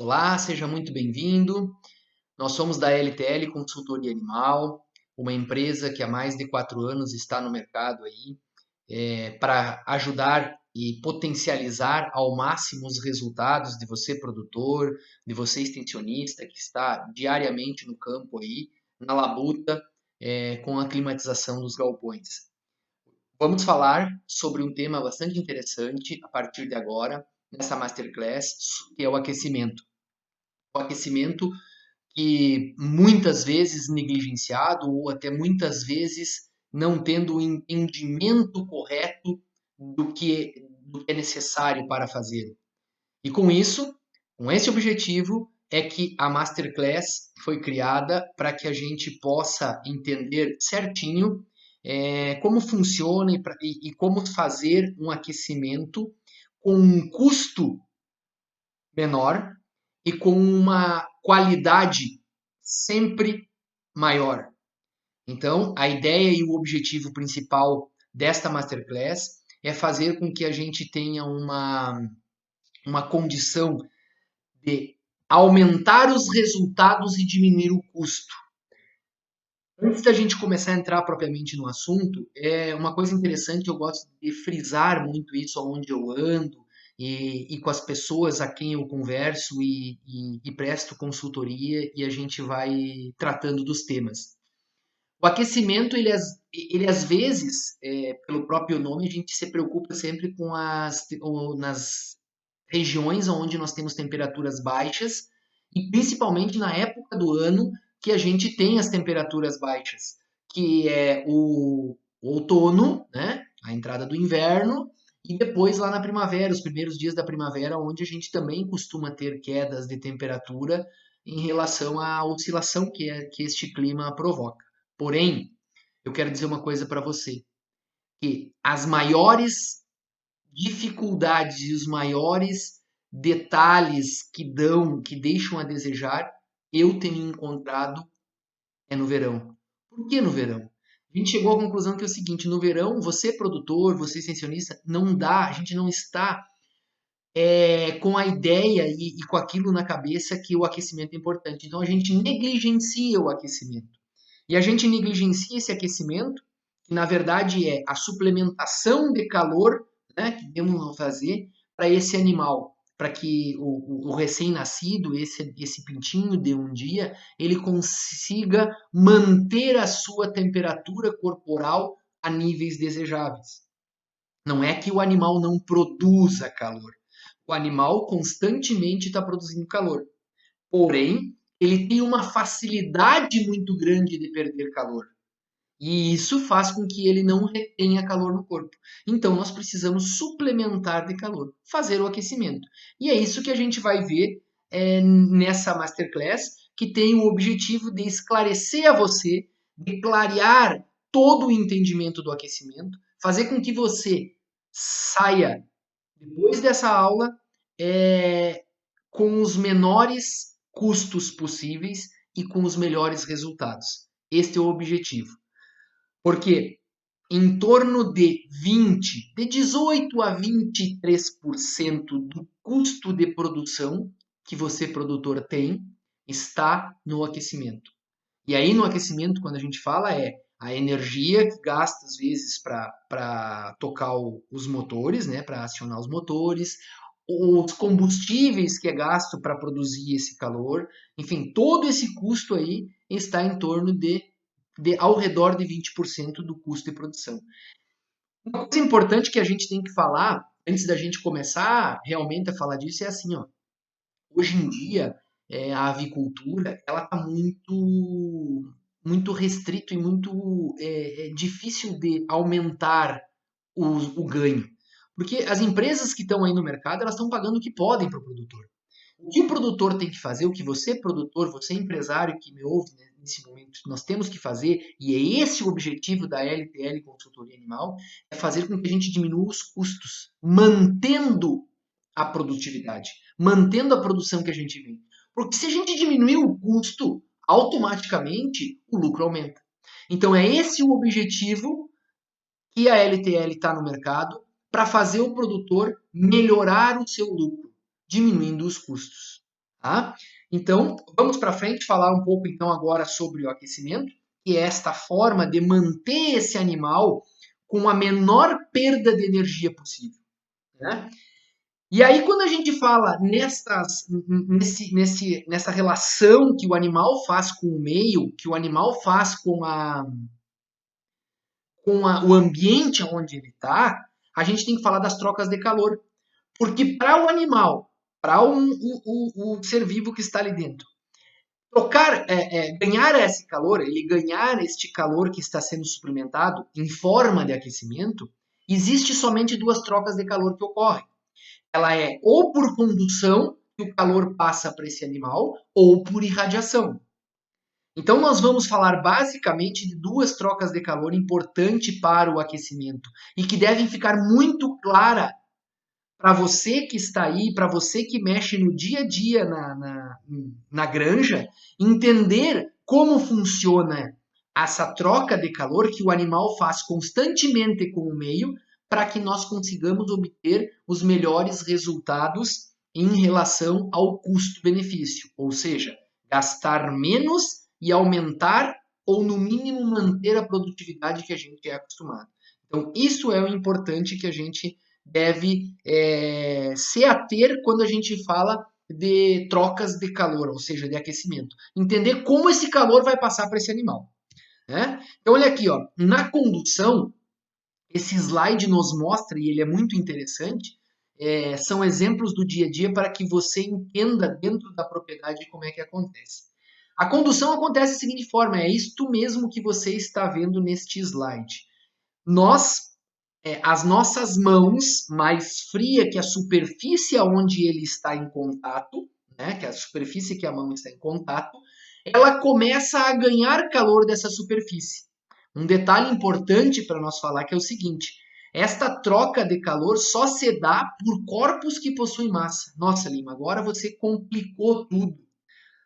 Olá, seja muito bem-vindo. Nós somos da LTL Consultoria Animal, uma empresa que há mais de 4 anos está no mercado aí, para ajudar e potencializar ao máximo os resultados de você, produtor, de você, extensionista, que está diariamente no campo aí, na labuta, com a climatização dos galpões. Vamos falar sobre um tema bastante interessante a partir de agora, nessa Masterclass, que é o aquecimento. O aquecimento que muitas vezes negligenciado ou até muitas vezes não tendo o entendimento correto do que é necessário para fazê-lo. E com isso, com esse objetivo, é que a Masterclass foi criada para que a gente possa entender certinho como funciona e como fazer um aquecimento com um custo menor e com uma qualidade sempre maior. Então, a ideia e o objetivo principal desta masterclass é fazer com que a gente tenha uma condição de aumentar os resultados e diminuir o custo. Antes da gente começar a entrar propriamente no assunto, é uma coisa interessante, eu gosto de frisar muito isso aonde eu ando e com as pessoas a quem eu converso e presto consultoria e a gente vai tratando dos temas. O aquecimento, ele às vezes, pelo próprio nome, a gente se preocupa sempre com nas regiões onde nós temos temperaturas baixas e principalmente na época do ano que a gente tem as temperaturas baixas, que é o outono, né? A entrada do inverno e depois lá na primavera, os primeiros dias da primavera, onde a gente também costuma ter quedas de temperatura em relação à oscilação que este clima provoca. Porém, eu quero dizer uma coisa para você, que as maiores dificuldades e os maiores detalhes que deixam a desejar, eu tenho encontrado no verão. Por que no verão? A gente chegou à conclusão que é o seguinte, no verão, você produtor, você extensionista, não dá, a gente não está com a ideia e com aquilo na cabeça que o aquecimento é importante. Então a gente negligencia o aquecimento. E a gente negligencia esse aquecimento, que na verdade é a suplementação de calor, né, que devemos fazer para esse animal, para que o recém-nascido, esse pintinho de um dia, ele consiga manter a sua temperatura corporal a níveis desejáveis. Não é que o animal não produza calor. O animal constantemente está produzindo calor. Porém, ele tem uma facilidade muito grande de perder calor. E isso faz com que ele não retenha calor no corpo. Então, nós precisamos suplementar de calor, fazer o aquecimento. E é isso que a gente vai ver nessa masterclass, que tem o objetivo de esclarecer a você, de clarear todo o entendimento do aquecimento, fazer com que você saia, depois dessa aula, com os menores custos possíveis e com os melhores resultados. Este é o objetivo. Porque em torno de 18 a 23% do custo de produção que você, produtor, tem, está no aquecimento. E aí, no aquecimento, quando a gente fala, é a energia que gasta, às vezes, para tocar os motores, né, para acionar os motores, os combustíveis que é gasto para produzir esse calor, enfim, todo esse custo aí está em torno de ao redor de 20% do custo de produção. Uma coisa importante que a gente tem que falar, antes da gente começar realmente a falar disso, é assim, ó. Hoje em dia, a avicultura, ela está muito restrito e muito difícil de aumentar o ganho. Porque as empresas que estão aí no mercado, elas estão pagando o que podem para o produtor. O que o produtor tem que fazer, o que você, produtor, você, empresário que me ouve nesse momento, nós temos que fazer, e é esse o objetivo da LTL Consultoria Animal, é fazer com que a gente diminua os custos, mantendo a produtividade, mantendo a produção que a gente vem. Porque se a gente diminuir o custo, automaticamente o lucro aumenta. Então é esse o objetivo que a LTL está no mercado para fazer o produtor melhorar o seu lucro, diminuindo os custos. Tá? Então, vamos para frente falar um pouco então agora sobre o aquecimento, que é esta forma de manter esse animal com a menor perda de energia possível. Né? E aí, quando a gente fala nessa relação que o animal faz com o meio, que o animal faz o ambiente onde ele está, a gente tem que falar das trocas de calor. Porque para o animal, para o ser vivo que está ali dentro, ganhar esse calor, ele ganhar este calor que está sendo suplementado em forma de aquecimento, existe somente duas trocas de calor que ocorrem. Ela é ou por condução, que o calor passa para esse animal, ou por irradiação. Então, nós vamos falar basicamente de duas trocas de calor importantes para o aquecimento e que devem ficar muito clara para você que está aí, para você que mexe no dia a dia na granja, entender como funciona essa troca de calor que o animal faz constantemente com o meio para que nós consigamos obter os melhores resultados em relação ao custo-benefício, ou seja, gastar menos e aumentar ou no mínimo manter a produtividade que a gente é acostumado. Então, isso é o importante que a gente deve se ater quando a gente fala de trocas de calor, ou seja, de aquecimento. Entender como esse calor vai passar para esse animal. Né? Então, olha aqui, ó, na condução, esse slide nos mostra, e ele é muito interessante, são exemplos do dia a dia para que você entenda dentro da propriedade como é que acontece. A condução acontece da seguinte forma, é isto mesmo que você está vendo neste slide. As nossas mãos, mais fria que a superfície onde ele está em contato, né, que é a superfície que a mão está em contato, ela começa a ganhar calor dessa superfície. Um detalhe importante para nós falar que é o seguinte: esta troca de calor só se dá por corpos que possuem massa. Nossa, Lima, agora você complicou tudo.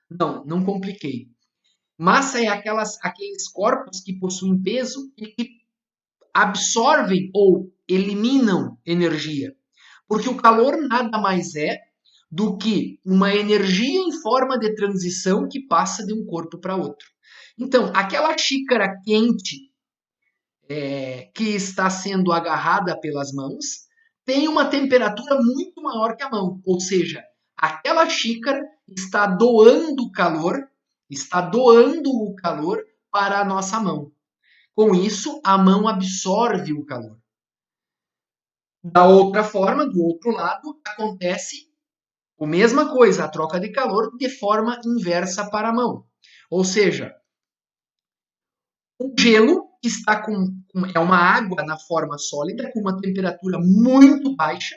Não, não compliquei. Massa é aqueles corpos que possuem peso e que absorvem ou eliminam energia. Porque o calor nada mais é do que uma energia em forma de transição que passa de um corpo para outro. Então, aquela xícara quente que está sendo agarrada pelas mãos tem uma temperatura muito maior que a mão, ou seja, aquela xícara está doando o calor para a nossa mão. Com isso, a mão absorve o calor. Da outra forma, do outro lado, acontece a mesma coisa, a troca de calor de forma inversa para a mão. Ou seja, o gelo está é uma água na forma sólida, com uma temperatura muito baixa,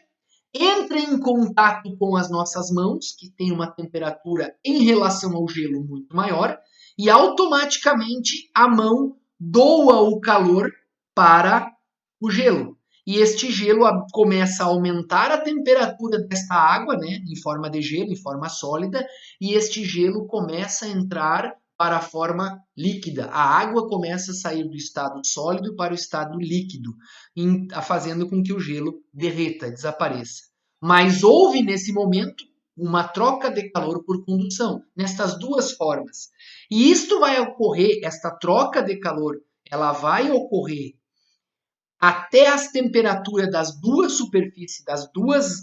entra em contato com as nossas mãos, que tem uma temperatura em relação ao gelo muito maior, e automaticamente a mão doa o calor para o gelo. E este gelo começa a aumentar a temperatura desta água, né, em forma de gelo, em forma sólida, e este gelo começa a entrar para a forma líquida. A água começa a sair do estado sólido para o estado líquido, fazendo com que o gelo derreta, desapareça. Mas houve nesse momento uma troca de calor por condução, nestas duas formas. E isto vai ocorrer, esta troca de calor, ela vai ocorrer até as temperaturas das duas superfícies,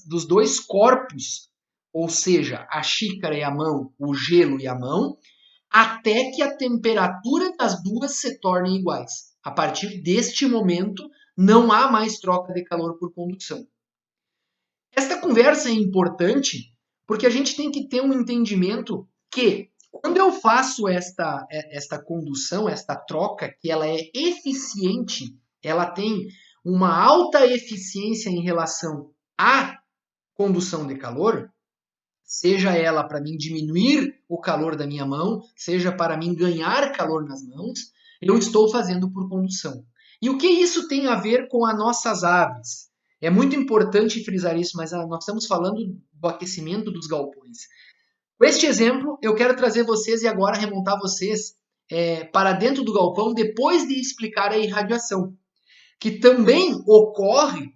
dos dois corpos, ou seja, a xícara e a mão, o gelo e a mão, até que a temperatura das duas se tornem iguais. A partir deste momento, não há mais troca de calor por condução. Esta conversa é importante porque a gente tem que ter um entendimento que quando eu faço esta condução, esta troca, que ela é eficiente, ela tem uma alta eficiência em relação à condução de calor, seja ela para mim diminuir o calor da minha mão, seja para mim ganhar calor nas mãos, eu estou fazendo por condução. E o que isso tem a ver com as nossas aves? É muito importante frisar isso, mas nós estamos falando do aquecimento dos galpões. Com este exemplo, eu quero trazer vocês e agora remontar vocês para dentro do galpão depois de explicar a irradiação, que também ocorre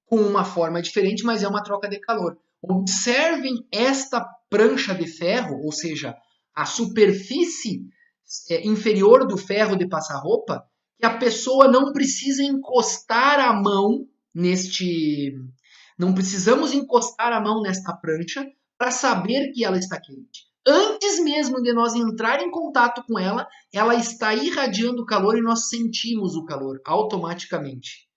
com uma forma diferente, mas é uma troca de calor. Observem esta prancha de ferro, ou seja, a superfície inferior do ferro de passar roupa, que a pessoa não precisa encostar a mão neste. Não precisamos encostar a mão nesta prancha para saber que ela está quente. Antes mesmo de nós entrar em contato com ela, ela está irradiando calor e nós sentimos o calor automaticamente.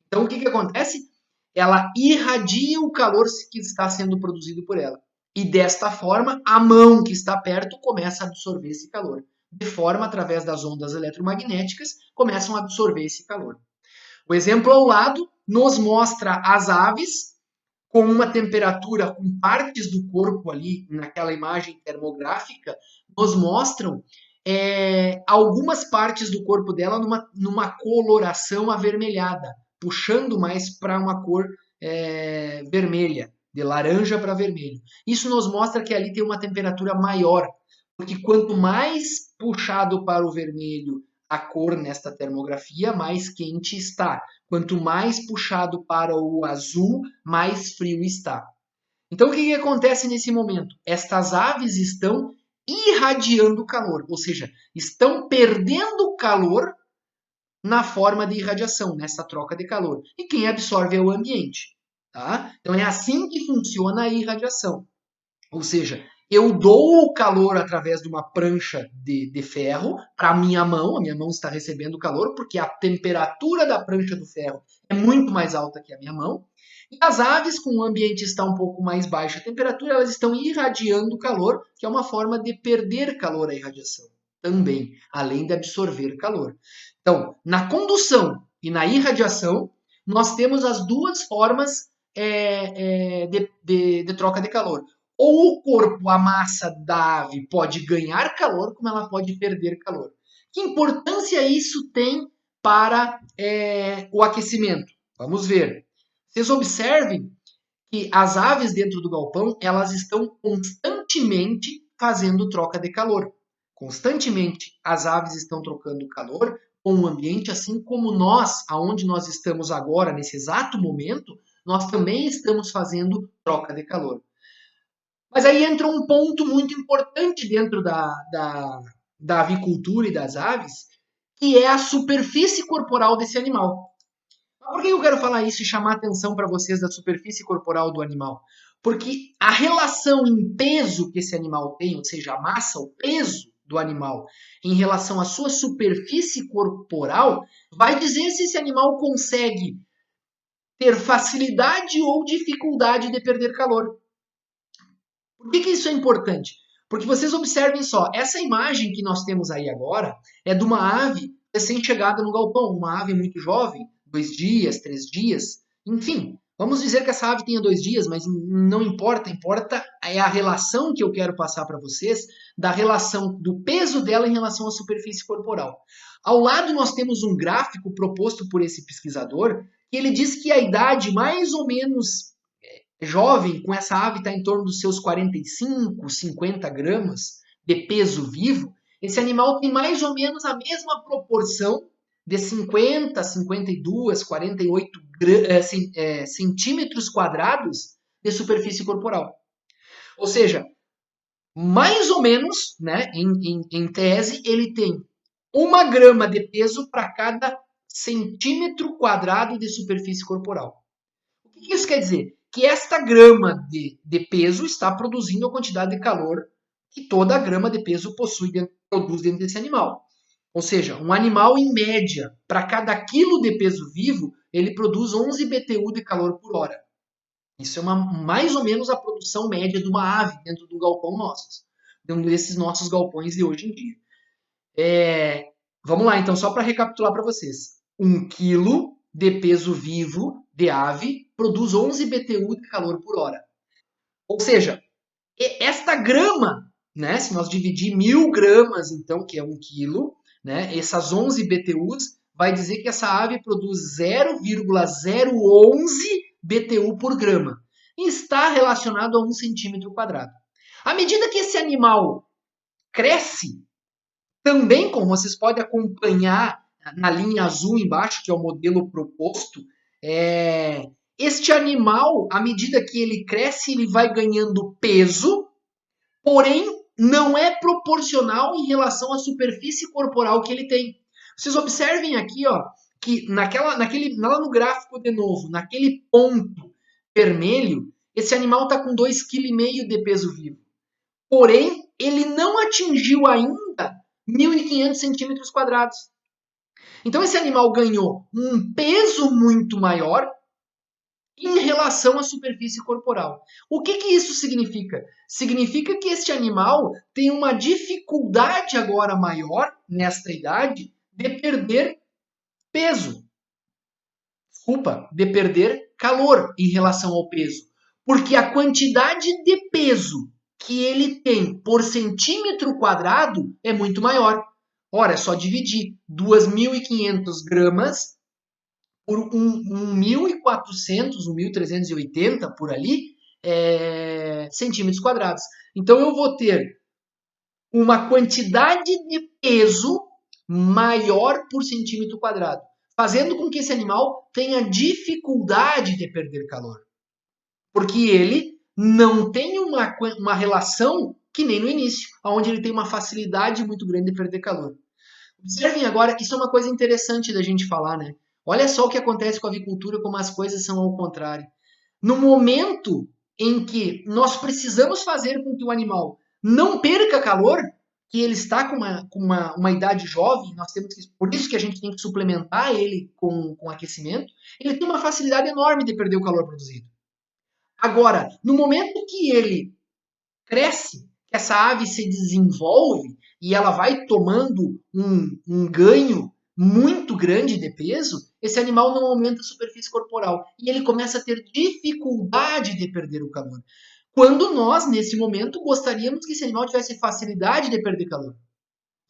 Então, o que acontece? Ela irradia o calor que está sendo produzido por ela. E desta forma, a mão que está perto começa a absorver esse calor. De forma, através das ondas eletromagnéticas, começam a absorver esse calor. O exemplo ao lado nos mostra as aves com uma temperatura, com partes do corpo ali, naquela imagem termográfica, nos mostram algumas partes do corpo dela numa coloração avermelhada, puxando mais para uma cor vermelha, de laranja para vermelho. Isso nos mostra que ali tem uma temperatura maior, porque quanto mais puxado para o vermelho a cor nesta termografia, mais quente está. Quanto mais puxado para o azul, mais frio está. Então, o que acontece nesse momento? Estas aves estão irradiando calor, ou seja, estão perdendo calor na forma de irradiação, nessa troca de calor. E quem absorve é o ambiente. Tá? Então, é assim que funciona a irradiação. Ou seja, eu dou o calor através de uma prancha de ferro para a minha mão está recebendo calor, porque a temperatura da prancha do ferro é muito mais alta que a minha mão. E as aves, com o ambiente está um pouco mais baixa a temperatura, elas estão irradiando calor, que é uma forma de perder calor a irradiação também, além de absorver calor. Então, na condução e na irradiação, nós temos as duas formas de troca de calor. Ou o corpo, a massa da ave, pode ganhar calor, como ela pode perder calor. Que importância isso tem para o aquecimento? Vamos ver. Vocês observem que as aves dentro do galpão, elas estão constantemente fazendo troca de calor. Constantemente as aves estão trocando calor com o ambiente, assim como nós, aonde nós estamos agora, nesse exato momento, nós também estamos fazendo troca de calor. Mas aí entra um ponto muito importante dentro da avicultura e das aves, que é a superfície corporal desse animal. Por que eu quero falar isso e chamar a atenção para vocês da superfície corporal do animal? Porque a relação em peso que esse animal tem, ou seja, a massa, o peso do animal em relação à sua superfície corporal, vai dizer se esse animal consegue ter facilidade ou dificuldade de perder calor. Por que isso é importante? Porque vocês observem só, essa imagem que nós temos aí agora é de uma ave recém-chegada no galpão, uma ave muito jovem, 2 dias, 3 dias, enfim. Vamos dizer que essa ave tenha 2 dias, mas não importa, importa é a relação que eu quero passar para vocês, da relação do peso dela em relação à superfície corporal. Ao lado nós temos um gráfico proposto por esse pesquisador, que ele diz que a idade mais ou menos jovem, com essa ave está em torno dos seus 45, 50 gramas de peso vivo, esse animal tem mais ou menos a mesma proporção de 50, 52, 48 centímetros quadrados de superfície corporal. Ou seja, mais ou menos, né, em tese, ele tem 1 grama de peso para cada centímetro quadrado de superfície corporal. O que isso quer dizer? Que esta grama de peso está produzindo a quantidade de calor que toda a grama de peso produz dentro desse animal. Ou seja, um animal, em média, para cada quilo de peso vivo, ele produz 11 BTU de calor por hora. Isso é mais ou menos a produção média de uma ave dentro do galpão nosso, dentro desses nossos galpões de hoje em dia. Vamos lá, então, só para recapitular para vocês. 1 quilo de peso vivo de ave produz 11 BTU de calor por hora. Ou seja, esta grama, né, se nós dividir 1.000 gramas, então, que é 1 quilo, né, essas 11 BTUs, vai dizer que essa ave produz 0,011 BTU por grama. E está relacionado a 1 centímetro quadrado. À medida que esse animal cresce, também, como vocês podem acompanhar na linha azul embaixo, que é o modelo proposto, este animal, à medida que ele cresce, ele vai ganhando peso, porém não é proporcional em relação à superfície corporal que ele tem. Vocês observem aqui, ó, que lá no gráfico de novo, naquele ponto vermelho, esse animal está com 2,5 kg de peso vivo. Porém, ele não atingiu ainda 1.500 centímetros quadrados. Então, esse animal ganhou um peso muito maior em relação à superfície corporal. O que isso significa? Significa que este animal tem uma dificuldade agora maior, nesta idade, de perder peso. Desculpa, de perder calor em relação ao peso. Porque a quantidade de peso que ele tem por centímetro quadrado é muito maior. Ora, é só dividir 2.500 gramas por 1.400, 1.380 por ali, centímetros quadrados. Então eu vou ter uma quantidade de peso maior por centímetro quadrado, fazendo com que esse animal tenha dificuldade de perder calor. Porque ele não tem uma relação que nem no início, onde ele tem uma facilidade muito grande de perder calor. Observem agora que isso é uma coisa interessante da gente falar, né? Olha só o que acontece com a avicultura, como as coisas são ao contrário. No momento em que nós precisamos fazer com que o animal não perca calor, que ele está com uma idade jovem, nós temos que, por isso que a gente tem que suplementar ele com aquecimento, ele tem uma facilidade enorme de perder o calor produzido. Agora, no momento que ele cresce, que essa ave se desenvolve e ela vai tomando um ganho muito grande de peso, esse animal não aumenta a superfície corporal e ele começa a ter dificuldade de perder o calor. Quando nós, nesse momento, gostaríamos que esse animal tivesse facilidade de perder calor.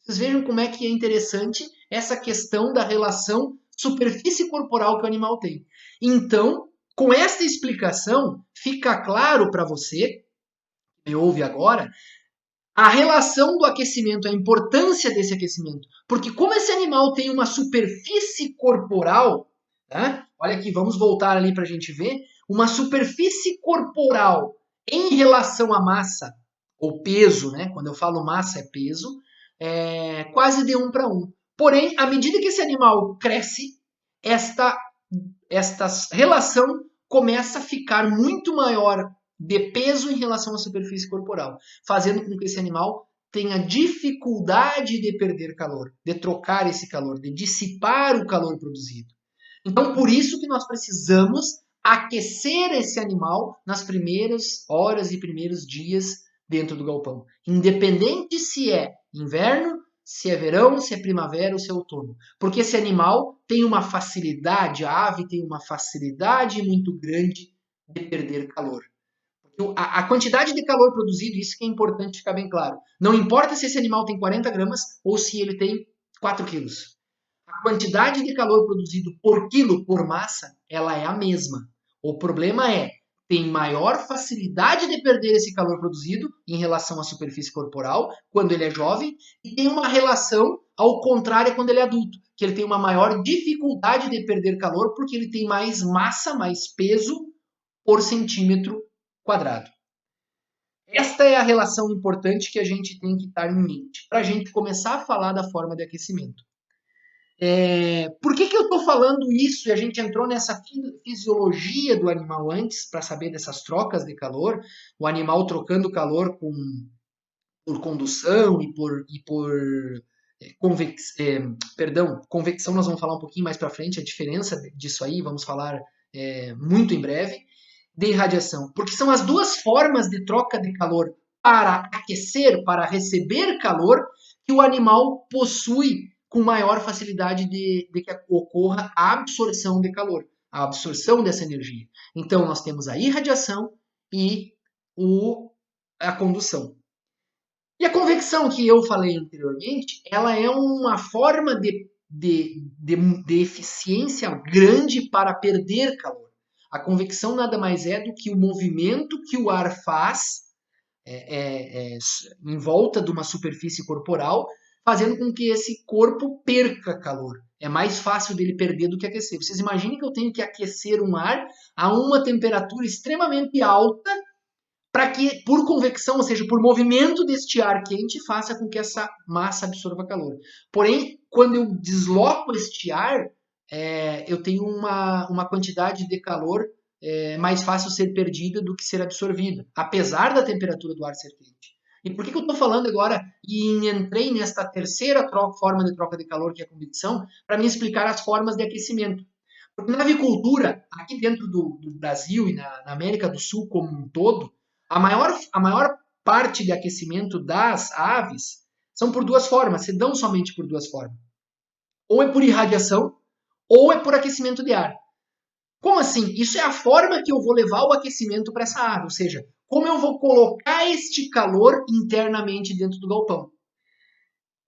Vocês vejam como é que é interessante essa questão da relação superfície corporal que o animal tem. Então, com esta explicação, fica claro para você, que me ouve agora, a relação do aquecimento, a importância desse aquecimento. Porque como esse animal tem uma superfície corporal, tá? Olha aqui, vamos voltar ali para a gente ver, uma superfície corporal em relação à massa, ou peso, né? Quando eu falo massa é peso, é quase de 1 para 1. Porém, à medida que esse animal cresce, esta relação começa a ficar muito maior de peso em relação à superfície corporal, fazendo com que esse animal tenha dificuldade de perder calor, de trocar esse calor, de dissipar o calor produzido. Então, por isso que nós precisamos aquecer esse animal nas primeiras horas e primeiros dias dentro do galpão, independente se é inverno, se é verão, se é primavera ou se é outono. Porque esse animal tem uma facilidade, a ave tem uma facilidade muito grande de perder calor. A quantidade de calor produzido, isso que é importante ficar bem claro. Não importa se esse animal tem 40 gramas ou se ele tem 4 quilos. A quantidade de calor produzido por quilo, por massa, ela é a mesma. O problema é, tem maior facilidade de perder esse calor produzido em relação à superfície corporal quando ele é jovem e tem uma relação ao contrário quando ele é adulto, que ele tem uma maior dificuldade de perder calor porque ele tem mais massa, mais peso por centímetro quadrado. Esta é a relação importante que a gente tem que estar em mente para a gente começar a falar da forma de aquecimento. Por que eu estou falando isso e a gente entrou nessa fisiologia do animal antes para saber dessas trocas de calor, o animal trocando calor por condução e por convecção nós vamos falar um pouquinho mais para frente, a diferença disso aí, vamos falar muito em breve, de irradiação, porque são as duas formas de troca de calor para aquecer, para receber calor, que o animal possui com maior facilidade de que ocorra a absorção de calor, a absorção dessa energia. Então, nós temos a irradiação e a condução. E a convecção que eu falei anteriormente, ela é uma forma de eficiência grande para perder calor. A convecção nada mais é do que o movimento que o ar faz em volta de uma superfície corporal, fazendo com que esse corpo perca calor. É mais fácil dele perder do que aquecer. Vocês imaginem que eu tenho que aquecer um ar a uma temperatura extremamente alta para que, por convecção, ou seja, por movimento deste ar quente, faça com que essa massa absorva calor. Porém, quando eu desloco este ar, eu tenho uma quantidade de calor mais fácil ser perdida do que ser absorvida, apesar da temperatura do ar ser quente. E por que eu estou falando agora e entrei nesta terceira forma de troca de calor, que é a convecção, para me explicar as formas de aquecimento. Porque na avicultura, aqui dentro do Brasil e na América do Sul como um todo, a maior parte de aquecimento das aves são por duas formas, se dão somente por duas formas. Ou é por irradiação, ou é por aquecimento de ar. Como assim? Isso é a forma que eu vou levar o aquecimento para essa ave, ou seja, como eu vou colocar este calor internamente dentro do galpão.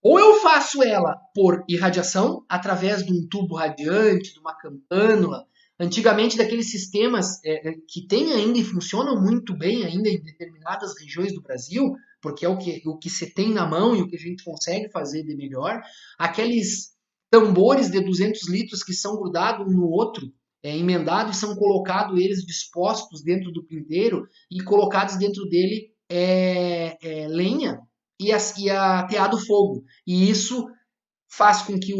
Ou eu faço ela por irradiação, através de um tubo radiante, de uma campânula, antigamente daqueles sistemas que tem ainda e funcionam muito bem ainda em determinadas regiões do Brasil, porque é o que se tem na mão e o que a gente consegue fazer de melhor, aqueles tambores de 200 litros que são grudados um no outro, emendados e são colocados eles dispostos dentro do pinteiro e colocados dentro dele lenha e ateado fogo. E isso faz com que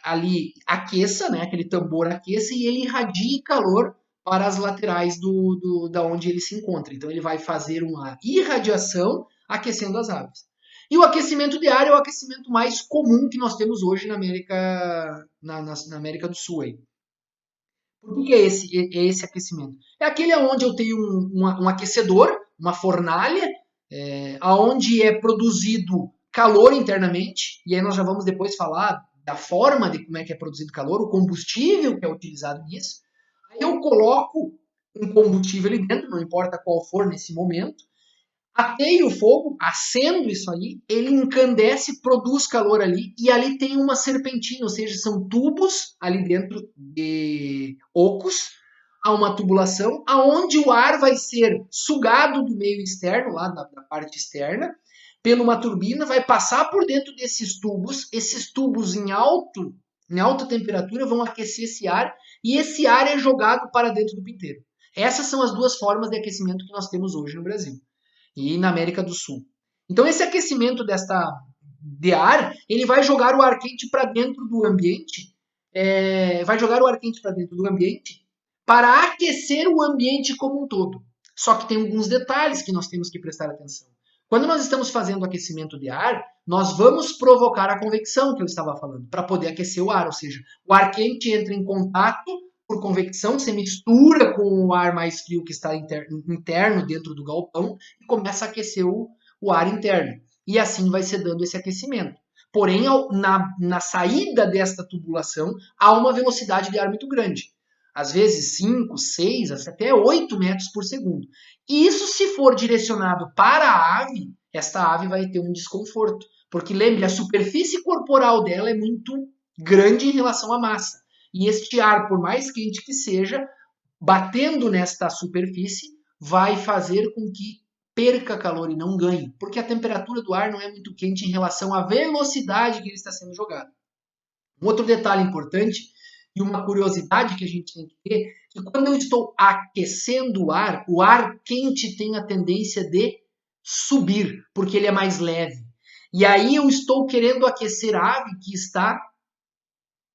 ali aqueça, né, aquele tambor aqueça e ele irradie calor para as laterais da onde ele se encontra. Então ele vai fazer uma irradiação aquecendo as aves. E o aquecimento de ar é o aquecimento mais comum que nós temos hoje na América do Sul. Aí. Por que é esse aquecimento? É aquele onde eu tenho um aquecedor, uma fornalha, onde é produzido calor internamente, e aí nós já vamos depois falar da forma de como é que é produzido calor, o combustível que é utilizado nisso. Aí eu coloco um combustível ali dentro, não importa qual for nesse momento, ateio o fogo, acendo isso aí, ele encandece, produz calor ali, e ali tem uma serpentina, ou seja, são tubos ali dentro de ocos, há uma tubulação, aonde o ar vai ser sugado do meio externo, lá da parte externa, pela uma turbina, vai passar por dentro desses tubos, esses tubos em alta temperatura vão aquecer esse ar, e esse ar é jogado para dentro do pinteiro. Essas são as duas formas de aquecimento que nós temos hoje no Brasil e na América do Sul. Então esse aquecimento de ar, ele vai jogar o ar quente para dentro do ambiente, para aquecer o ambiente como um todo. Só que tem alguns detalhes que nós temos que prestar atenção. Quando nós estamos fazendo aquecimento de ar, nós vamos provocar a convecção que eu estava falando, para poder aquecer o ar, ou seja, o ar quente entra em contato por convecção, se mistura com o ar mais frio que está interno dentro do galpão e começa a aquecer o ar interno. E assim vai se dando esse aquecimento. Porém, na saída desta tubulação, há uma velocidade de ar muito grande. Às vezes 5, 6, até 8 metros por segundo. E isso, se for direcionado para a ave, esta ave vai ter um desconforto. Porque lembre, a superfície corporal dela é muito grande em relação à massa. E este ar, por mais quente que seja, batendo nesta superfície, vai fazer com que perca calor e não ganhe, porque a temperatura do ar não é muito quente em relação à velocidade que ele está sendo jogado. Um outro detalhe importante e uma curiosidade que a gente tem que ter é que quando eu estou aquecendo o ar quente tem a tendência de subir, porque ele é mais leve. E aí eu estou querendo aquecer a ave que está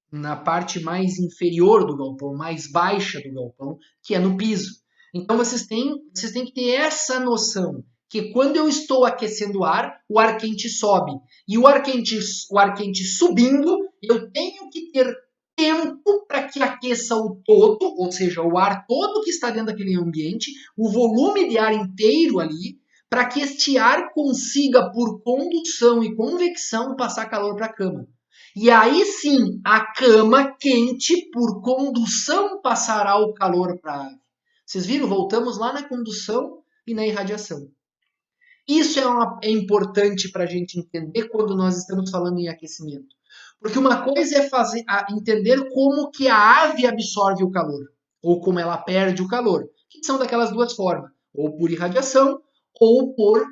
na parte mais inferior do galpão, mais baixa do galpão, que é no piso. Então vocês têm que ter essa noção que quando eu estou aquecendo o ar quente sobe. E o ar quente subindo, eu tenho que ter tempo para que aqueça o todo, ou seja, o ar todo que está dentro daquele ambiente, o volume de ar inteiro ali, para que este ar consiga, por condução e convecção, passar calor para a cama. E aí sim, a cama quente, por condução, passará o calor para a ave. Vocês viram? Voltamos lá na condução e na irradiação. Isso é importante para a gente entender quando nós estamos falando em aquecimento. Porque uma coisa é entender como que a ave absorve o calor, ou como ela perde o calor, que são daquelas duas formas, ou por irradiação, ou por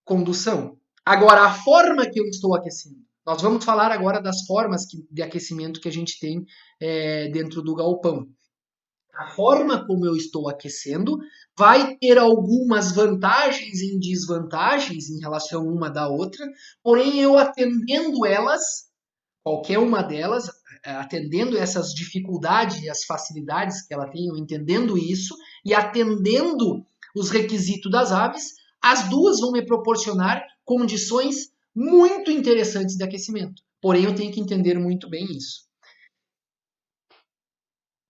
condução. Agora, a forma que eu estou aquecendo. Nós vamos falar agora das formas de aquecimento que a gente tem dentro do galpão. A forma como eu estou aquecendo vai ter algumas vantagens e desvantagens em relação uma da outra, porém eu atendendo elas, qualquer uma delas, atendendo essas dificuldades e as facilidades que ela tem, eu entendendo isso e atendendo os requisitos das aves, as duas vão me proporcionar condições muito interessantes de aquecimento. Porém, eu tenho que entender muito bem isso.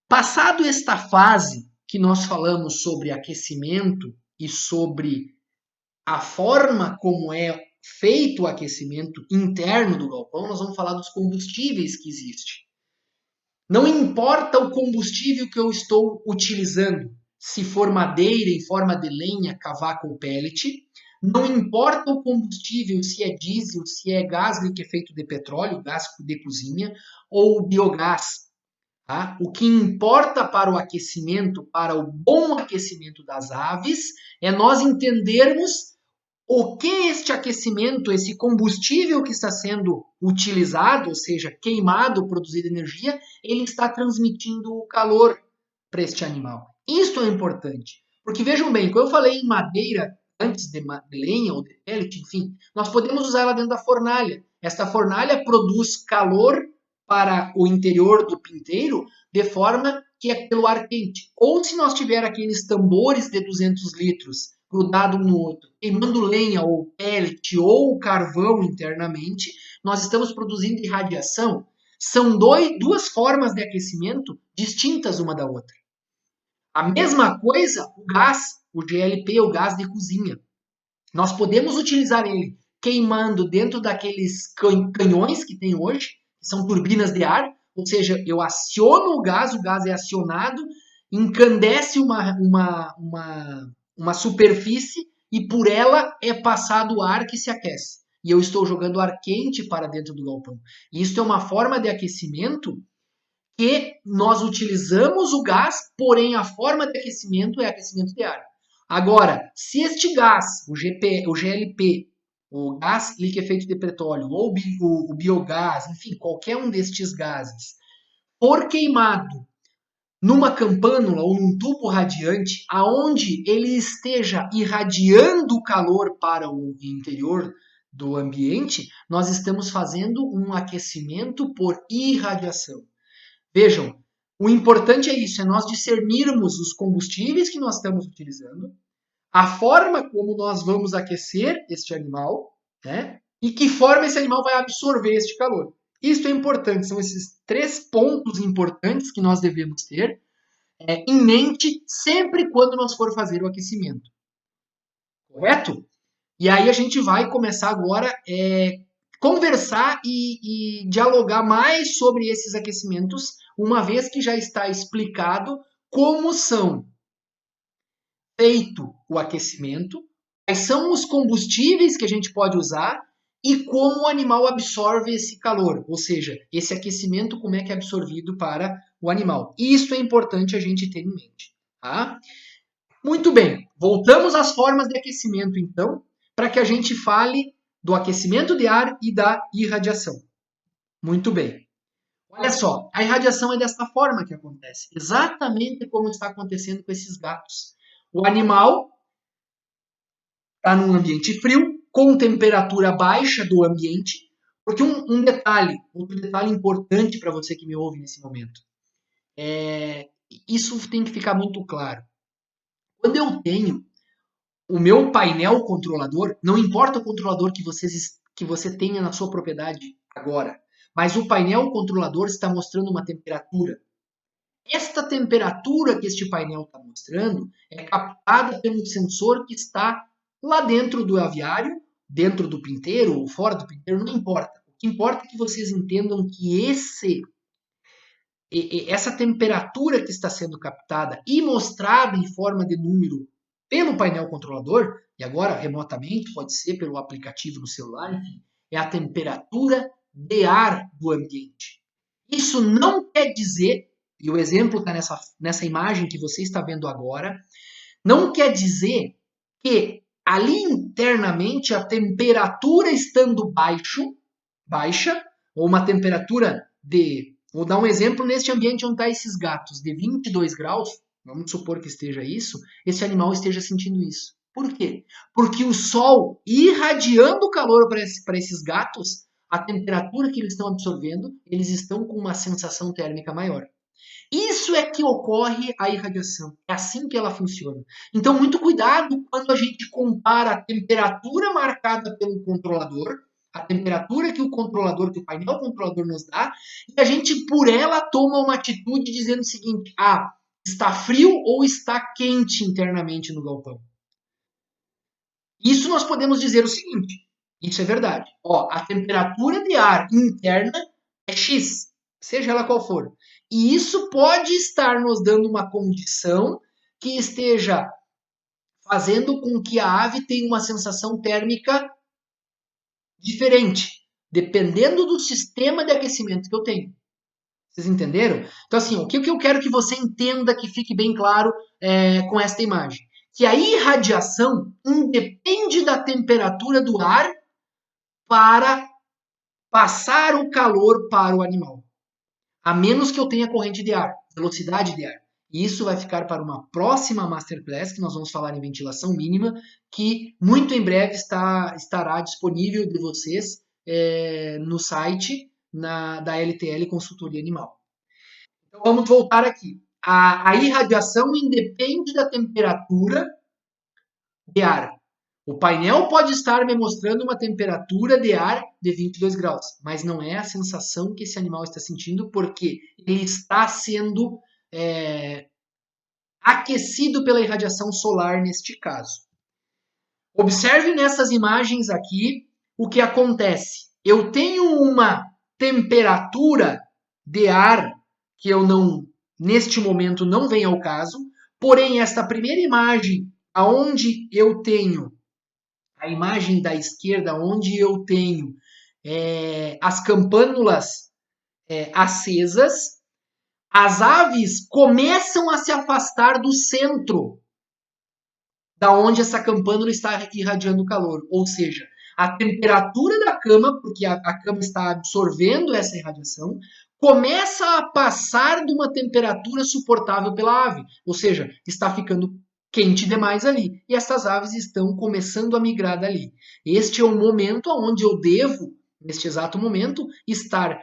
Passado esta fase que nós falamos sobre aquecimento e sobre a forma como é feito o aquecimento interno do galpão, nós vamos falar dos combustíveis que existem. Não importa o combustível que eu estou utilizando, se for madeira em forma de lenha, cavaco ou pellet, não importa o combustível, se é diesel, se é gás liquefeito de petróleo, gás de cozinha ou biogás. Tá? O que importa para o aquecimento, para o bom aquecimento das aves, é nós entendermos o que este aquecimento, esse combustível que está sendo utilizado, ou seja, queimado, produzido energia, ele está transmitindo o calor para este animal. Isto é importante. Porque vejam bem, quando eu falei em madeira, antes de lenha ou de pellet, enfim, nós podemos usar ela dentro da fornalha. Esta fornalha produz calor para o interior do pinteiro de forma que é pelo ar quente. Ou se nós tiver aqueles tambores de 200 litros grudado um no outro, queimando lenha ou pellet ou carvão internamente, nós estamos produzindo irradiação. São duas formas de aquecimento distintas uma da outra. A mesma coisa, o gás, o GLP, o gás de cozinha. Nós podemos utilizar ele queimando dentro daqueles canhões que tem hoje, que são turbinas de ar, ou seja, eu aciono o gás é acionado, encandece uma superfície e por ela é passado o ar que se aquece. E eu estou jogando ar quente para dentro do galpão. Isto é uma forma de aquecimento que nós utilizamos o gás, porém a forma de aquecimento é aquecimento de ar. Agora, se este gás, o GLP, o gás liquefeito de petróleo, ou o biogás, enfim, qualquer um destes gases, for queimado numa campânula ou num tubo radiante, aonde ele esteja irradiando calor para o interior do ambiente, nós estamos fazendo um aquecimento por irradiação. Vejam, o importante é isso, é nós discernirmos os combustíveis que nós estamos utilizando, a forma como nós vamos aquecer este animal, né? E que forma esse animal vai absorver este calor. Isso é importante, são esses 3 pontos importantes que nós devemos ter em mente sempre quando nós for fazer o aquecimento. Correto? E aí a gente vai começar agora conversar e dialogar mais sobre esses aquecimentos, uma vez que já está explicado como são feito o aquecimento, quais são os combustíveis que a gente pode usar e como o animal absorve esse calor, ou seja, esse aquecimento como é que é absorvido para o animal. Isso é importante a gente ter em mente. Tá? Muito bem, voltamos às formas de aquecimento então, para que a gente fale do aquecimento de ar e da irradiação. Muito bem. Olha só, a irradiação é desta forma que acontece, exatamente como está acontecendo com esses gatos. O animal está num ambiente frio, com temperatura baixa do ambiente, porque outro detalhe importante para você que me ouve nesse momento, isso tem que ficar muito claro. Quando eu tenho o meu painel controlador, não importa o controlador que você tenha na sua propriedade agora, mas o painel controlador está mostrando uma temperatura. Esta temperatura que este painel está mostrando é captada pelo sensor que está lá dentro do aviário, dentro do pinteiro ou fora do pinteiro, não importa. O que importa é que vocês entendam que essa temperatura que está sendo captada e mostrada em forma de número pelo painel controlador, e agora remotamente, pode ser pelo aplicativo no celular, enfim, é a temperatura de ar do ambiente. Isso não quer dizer, e o exemplo está nessa imagem que você está vendo agora, não quer dizer que ali internamente a temperatura estando baixo, baixa, ou uma temperatura de... Vou dar um exemplo neste ambiente onde estão esses gatos, de 22 graus, vamos supor que esteja isso, esse animal esteja sentindo isso. Por quê? Porque o sol irradiando calor para esses gatos, a temperatura que eles estão absorvendo, eles estão com uma sensação térmica maior. Isso é que ocorre a irradiação. É assim que ela funciona. Então, muito cuidado quando a gente compara a temperatura marcada pelo controlador, a temperatura que o controlador, que o painel controlador nos dá, e a gente, por ela, toma uma atitude dizendo o seguinte: ah, está frio ou está quente internamente no galpão. Isso nós podemos dizer o seguinte: isso é verdade. Ó, a temperatura de ar interna é X, seja ela qual for. E isso pode estar nos dando uma condição que esteja fazendo com que a ave tenha uma sensação térmica diferente, dependendo do sistema de aquecimento que eu tenho. Vocês entenderam? Então, assim, o que eu quero que você entenda, que fique bem claro com esta imagem? Que a irradiação independe da temperatura do ar para passar o calor para o animal. A menos que eu tenha corrente de ar, velocidade de ar. E isso vai ficar para uma próxima Masterclass, que nós vamos falar em ventilação mínima, que muito em breve estará disponível de vocês no site da LTL Consultoria Animal. Então vamos voltar aqui. A irradiação independe da temperatura de ar. O painel pode estar me mostrando uma temperatura de ar de 22 graus, mas não é a sensação que esse animal está sentindo, porque ele está sendo aquecido pela irradiação solar neste caso. Observe nessas imagens aqui o que acontece. Eu tenho uma temperatura de ar que eu não, neste momento, não vem ao caso, porém, esta primeira imagem, aonde eu tenho a imagem da esquerda, onde eu tenho as campânulas acesas, as aves começam a se afastar do centro da onde essa campânula está irradiando calor, ou seja, a temperatura da cama, porque a cama está absorvendo essa irradiação, começa a passar de uma temperatura suportável pela ave, ou seja, está ficando quente demais ali, e essas aves estão começando a migrar dali. Este é o momento onde eu devo, neste exato momento, estar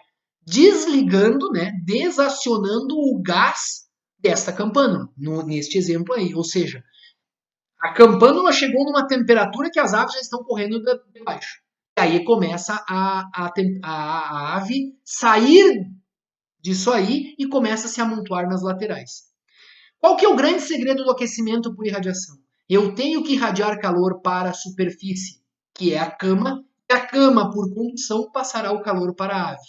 desligando, desacionando o gás desta campânula, neste exemplo aí, ou seja, a campânula chegou numa temperatura que as aves já estão correndo de baixo. E aí começa a ave sair disso aí e começa a se amontoar nas laterais. Qual que é o grande segredo do aquecimento por irradiação? Eu tenho que irradiar calor para a superfície, que é a cama, e a cama, por condução, passará o calor para a ave.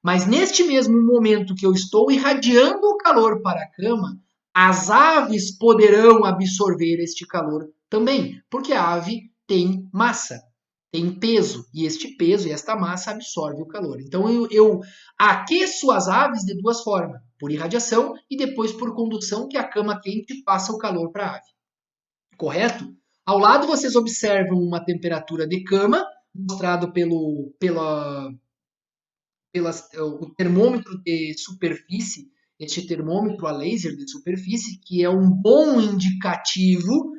Mas neste mesmo momento que eu estou irradiando o calor para a cama, as aves poderão absorver este calor também, porque a ave tem massa, tem peso, e este peso e esta massa absorve o calor. Então eu aqueço as aves de duas formas, por irradiação e depois por condução, que a cama quente passa o calor para a ave. Correto? Ao lado vocês observam uma temperatura de cama, mostrado pelo o termômetro de superfície, este termômetro a laser de superfície, que é um bom indicativo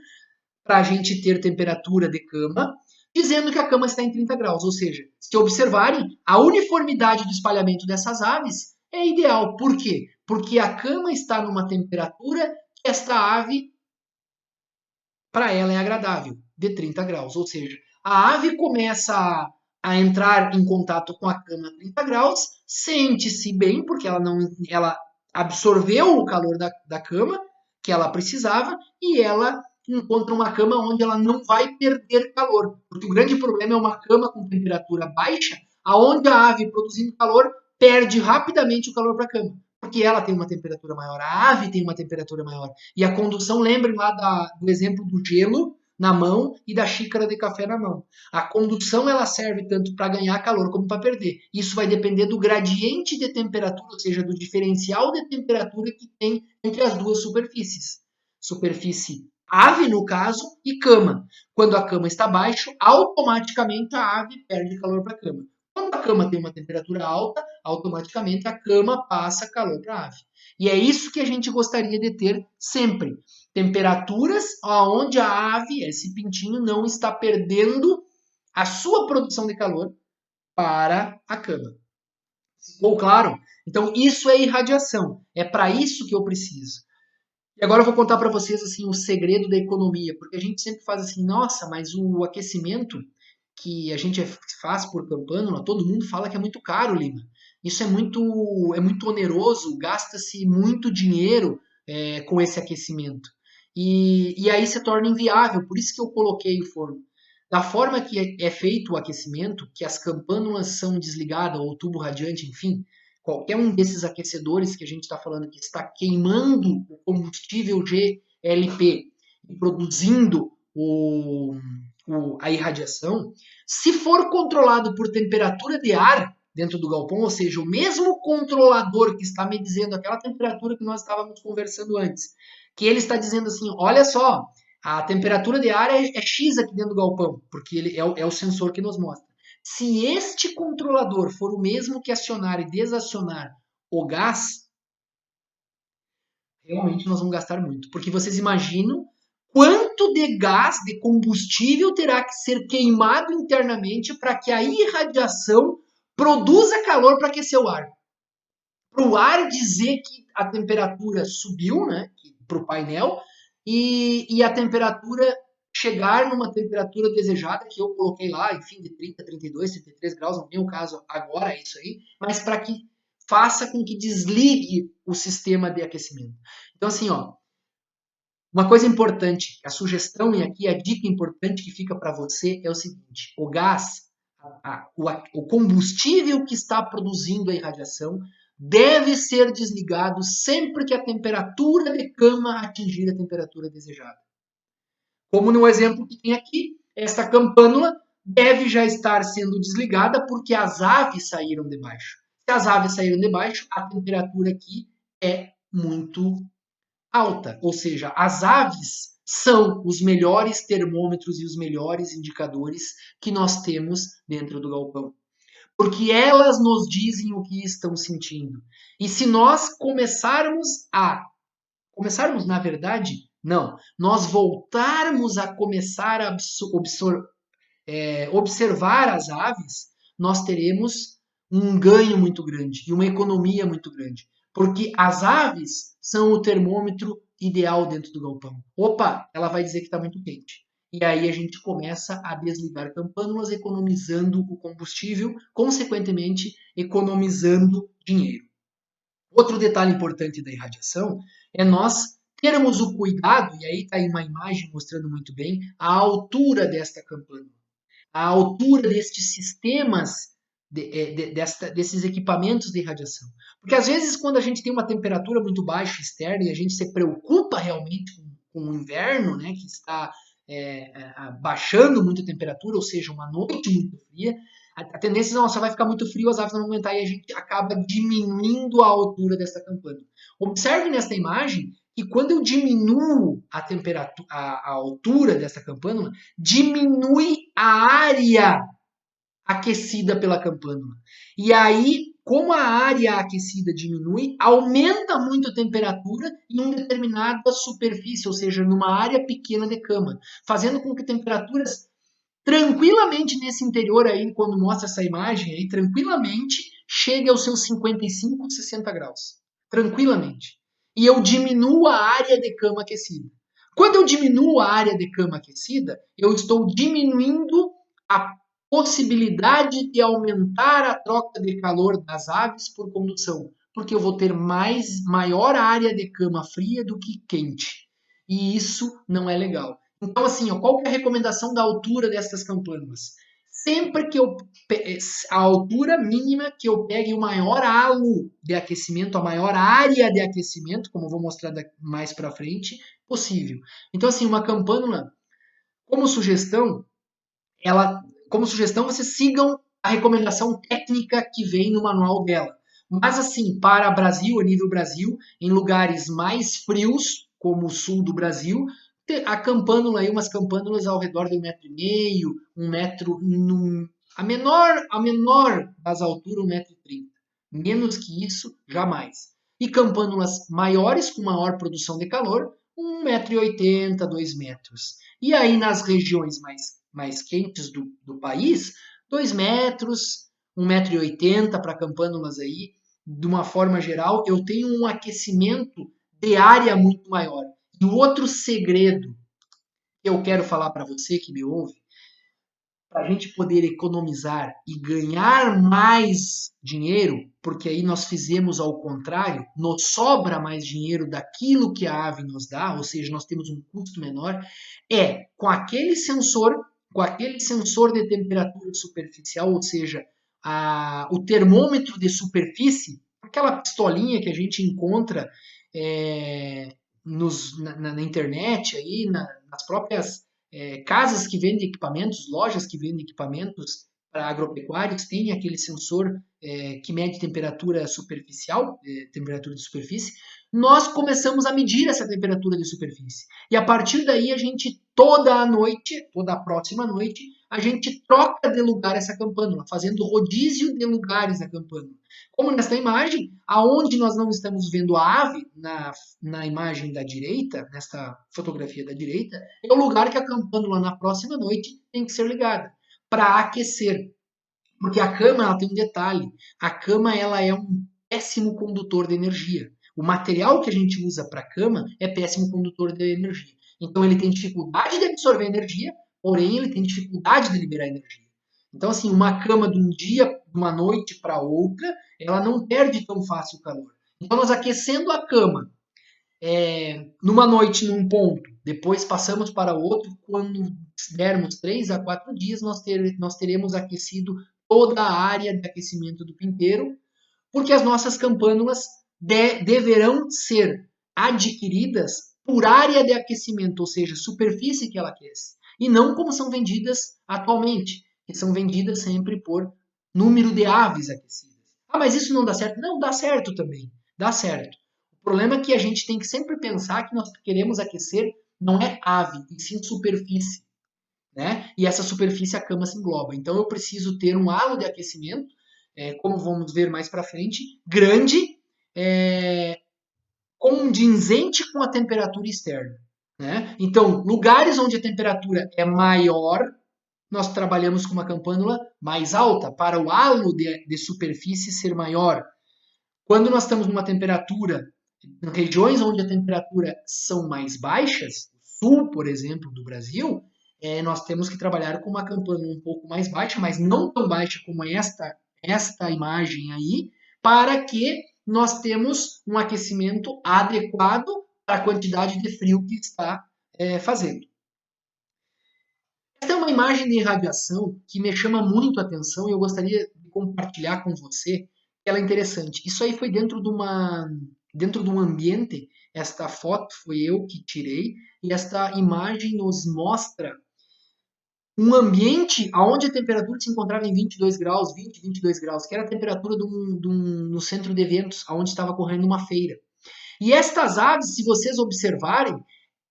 para a gente ter temperatura de cama, dizendo que a cama está em 30 graus. Ou seja, se observarem, a uniformidade do espalhamento dessas aves é ideal. Por quê? Porque a cama está numa temperatura que esta ave, para ela, é agradável, de 30 graus. Ou seja, a ave começa a entrar em contato com a cama a 30 graus, sente-se bem, porque ela absorveu o calor da cama que ela precisava, e ela encontra uma cama onde ela não vai perder calor. Porque o grande problema é uma cama com temperatura baixa, aonde a ave produzindo calor perde rapidamente o calor para a cama. Porque ela tem uma temperatura maior, a ave tem uma temperatura maior. E a condução, lembrem lá do exemplo do gelo na mão e da xícara de café na mão. A condução ela serve tanto para ganhar calor como para perder. Isso vai depender do gradiente de temperatura, ou seja, do diferencial de temperatura que tem entre as duas superfícies. Superfície ave, no caso, e cama. Quando a cama está baixa, automaticamente a ave perde calor para a cama. Quando a cama tem uma temperatura alta, automaticamente a cama passa calor para a ave. E é isso que a gente gostaria de ter sempre. Temperaturas onde a ave, esse pintinho, não está perdendo a sua produção de calor para a cama. Ou claro, então isso é irradiação. É para isso que eu preciso. E agora eu vou contar para vocês assim o segredo da economia, porque a gente sempre faz assim, nossa, mas o aquecimento que a gente faz por campânula, todo mundo fala que é muito caro, Lima. Isso é muito oneroso, gasta-se muito dinheiro com esse aquecimento. E aí se torna inviável, por isso que eu coloquei o forno. Da forma que é feito o aquecimento, que as campânulas são desligadas, ou o tubo radiante, enfim, qualquer um desses aquecedores que a gente está falando que está queimando o combustível GLP e produzindo a irradiação, se for controlado por temperatura de ar dentro do galpão, ou seja, o mesmo controlador que está me dizendo aquela temperatura que nós estávamos conversando antes, que ele está dizendo assim, olha só, a temperatura de ar é X aqui dentro do galpão, porque ele é o sensor que nos mostra. Se este controlador for o mesmo que acionar e desacionar o gás, realmente nós vamos gastar muito. Porque vocês imaginam quanto de gás, de combustível terá que ser queimado internamente para que a irradiação produza calor para aquecer o ar. Para o ar dizer que a temperatura subiu, né, para o painel, e a temperatura chegar numa temperatura desejada, que eu coloquei lá, enfim, de 30, 32, 33 graus, não tem o caso agora, é isso aí, mas para que faça com que desligue o sistema de aquecimento. Então, assim, ó, uma coisa importante, a sugestão e aqui a dica importante que fica para você é o seguinte: o gás, o combustível que está produzindo a irradiação deve ser desligado sempre que a temperatura de cama atingir a temperatura desejada. Como no exemplo que tem aqui, essa campânula deve já estar sendo desligada porque as aves saíram de baixo. Se as aves saíram de baixo, a temperatura aqui é muito alta, ou seja, as aves são os melhores termômetros e os melhores indicadores que nós temos dentro do galpão. Porque elas nos dizem o que estão sentindo. E se nós começarmos na verdade, não, nós voltarmos a começar a observar as aves, nós teremos um ganho muito grande e uma economia muito grande. Porque as aves são o termômetro ideal dentro do galpão. Opa, ela vai dizer que está muito quente. E aí a gente começa a desligar campânulas, economizando o combustível, consequentemente economizando dinheiro. Outro detalhe importante da irradiação é nós termos o cuidado, e aí está aí uma imagem mostrando muito bem, a altura desta campânula, a altura destes sistemas, desses equipamentos de irradiação. Porque às vezes quando a gente tem uma temperatura muito baixa externa e a gente se preocupa realmente com o inverno, né, que está baixando muito a temperatura, ou seja, uma noite muito fria, a tendência é, nossa, vai ficar muito frio, as aves não vão aguentar e a gente acaba diminuindo a altura dessa campânula. Observe nesta imagem que quando eu diminuo a temperatura, a altura dessa campânula, diminui a área aquecida pela campânula. E aí, como a área aquecida diminui, aumenta muito a temperatura em uma determinada superfície, ou seja, numa área pequena de cama, fazendo com que temperaturas tranquilamente nesse interior aí, quando mostra essa imagem aí, tranquilamente chegue aos seus 55, 60 graus. Tranquilamente. E eu diminuo a área de cama aquecida. Quando eu diminuo a área de cama aquecida, eu estou diminuindo a possibilidade de aumentar a troca de calor das aves por condução, porque eu vou ter maior área de cama fria do que quente. E isso não é legal. Então, assim, ó, qual que é a recomendação da altura dessas campânulas? Sempre que a altura mínima que eu pegue o maior halo de aquecimento, a maior área de aquecimento, como eu vou mostrar mais para frente, possível. Então, assim, uma campânula, como sugestão, como sugestão, vocês sigam a recomendação técnica que vem no manual dela. Mas, assim, para Brasil, a nível Brasil, em lugares mais frios, como o sul do Brasil, a campânula aí, umas campânulas ao redor de 1,5 m, 1 metro, A menor das alturas, 1,30 m. Menos que isso, jamais. E campânulas maiores, com maior produção de calor, 1,80 m, 2 metros. E aí, nas regiões mais quentes do país, 2 metros, 1,80 m para campânulas aí. De uma forma geral, eu tenho um aquecimento de área muito maior. E o outro segredo que eu quero falar para você que me ouve, para a gente poder economizar e ganhar mais dinheiro, porque aí nós fizemos ao contrário, nos sobra mais dinheiro daquilo que a ave nos dá, ou seja, nós temos um custo menor, é com aquele sensor de temperatura superficial, ou seja, o termômetro de superfície, aquela pistolinha que a gente encontra na internet, aí, nas próprias casas que vendem equipamentos, lojas que vendem equipamentos para agropecuários, tem aquele sensor que mede temperatura superficial, temperatura de superfície. Nós começamos a medir essa temperatura de superfície. E a partir daí, a gente, toda a próxima noite, a gente troca de lugar essa campânula, fazendo rodízio de lugares da campânula. Como nesta imagem, aonde nós não estamos vendo a ave, na imagem da direita, nesta fotografia da direita, é o lugar que a campânula na próxima noite tem que ser ligada para aquecer. Porque a cama ela tem um detalhe, a cama ela é um péssimo condutor de energia. O material que a gente usa para a cama é péssimo condutor de energia. Então ele tem dificuldade de absorver energia, porém ele tem dificuldade de liberar energia. Então assim, uma cama de um dia, de uma noite para outra, ela não perde tão fácil o calor. Então nós aquecendo a cama numa noite num ponto, depois passamos para outro, quando dermos 3 a 4 dias, nós teremos aquecido toda a área de aquecimento do pinteiro, porque as nossas campânulas deverão ser adquiridas por área de aquecimento, ou seja, superfície que ela aquece, e não como são vendidas atualmente, que são vendidas sempre por número de aves aquecidas. Ah, mas isso não dá certo? Não, dá certo também, dá certo. O problema é que a gente tem que sempre pensar que nós queremos aquecer não é ave, e sim superfície. Né? E essa superfície a cama se engloba. Então eu preciso ter um halo de aquecimento, como vamos ver mais para frente, grande, condizente com a temperatura externa. Né? Então, lugares onde a temperatura é maior, nós trabalhamos com uma campânula mais alta, para o halo de superfície ser maior. Quando nós estamos numa temperatura, em regiões onde a temperatura são mais baixas, sul, por exemplo, do Brasil, nós temos que trabalhar com uma campana um pouco mais baixa, mas não tão baixa como esta imagem aí, para que nós temos um aquecimento adequado para a quantidade de frio que está fazendo. Esta é uma imagem de irradiação que me chama muito a atenção e eu gostaria de compartilhar com você. Ela é interessante. Isso aí foi dentro de um ambiente. Esta foto foi eu que tirei e esta imagem nos mostra um ambiente onde a temperatura se encontrava em 22 graus, 20, 22 graus, que era a temperatura no centro de eventos, onde estava correndo uma feira. E estas aves, se vocês observarem,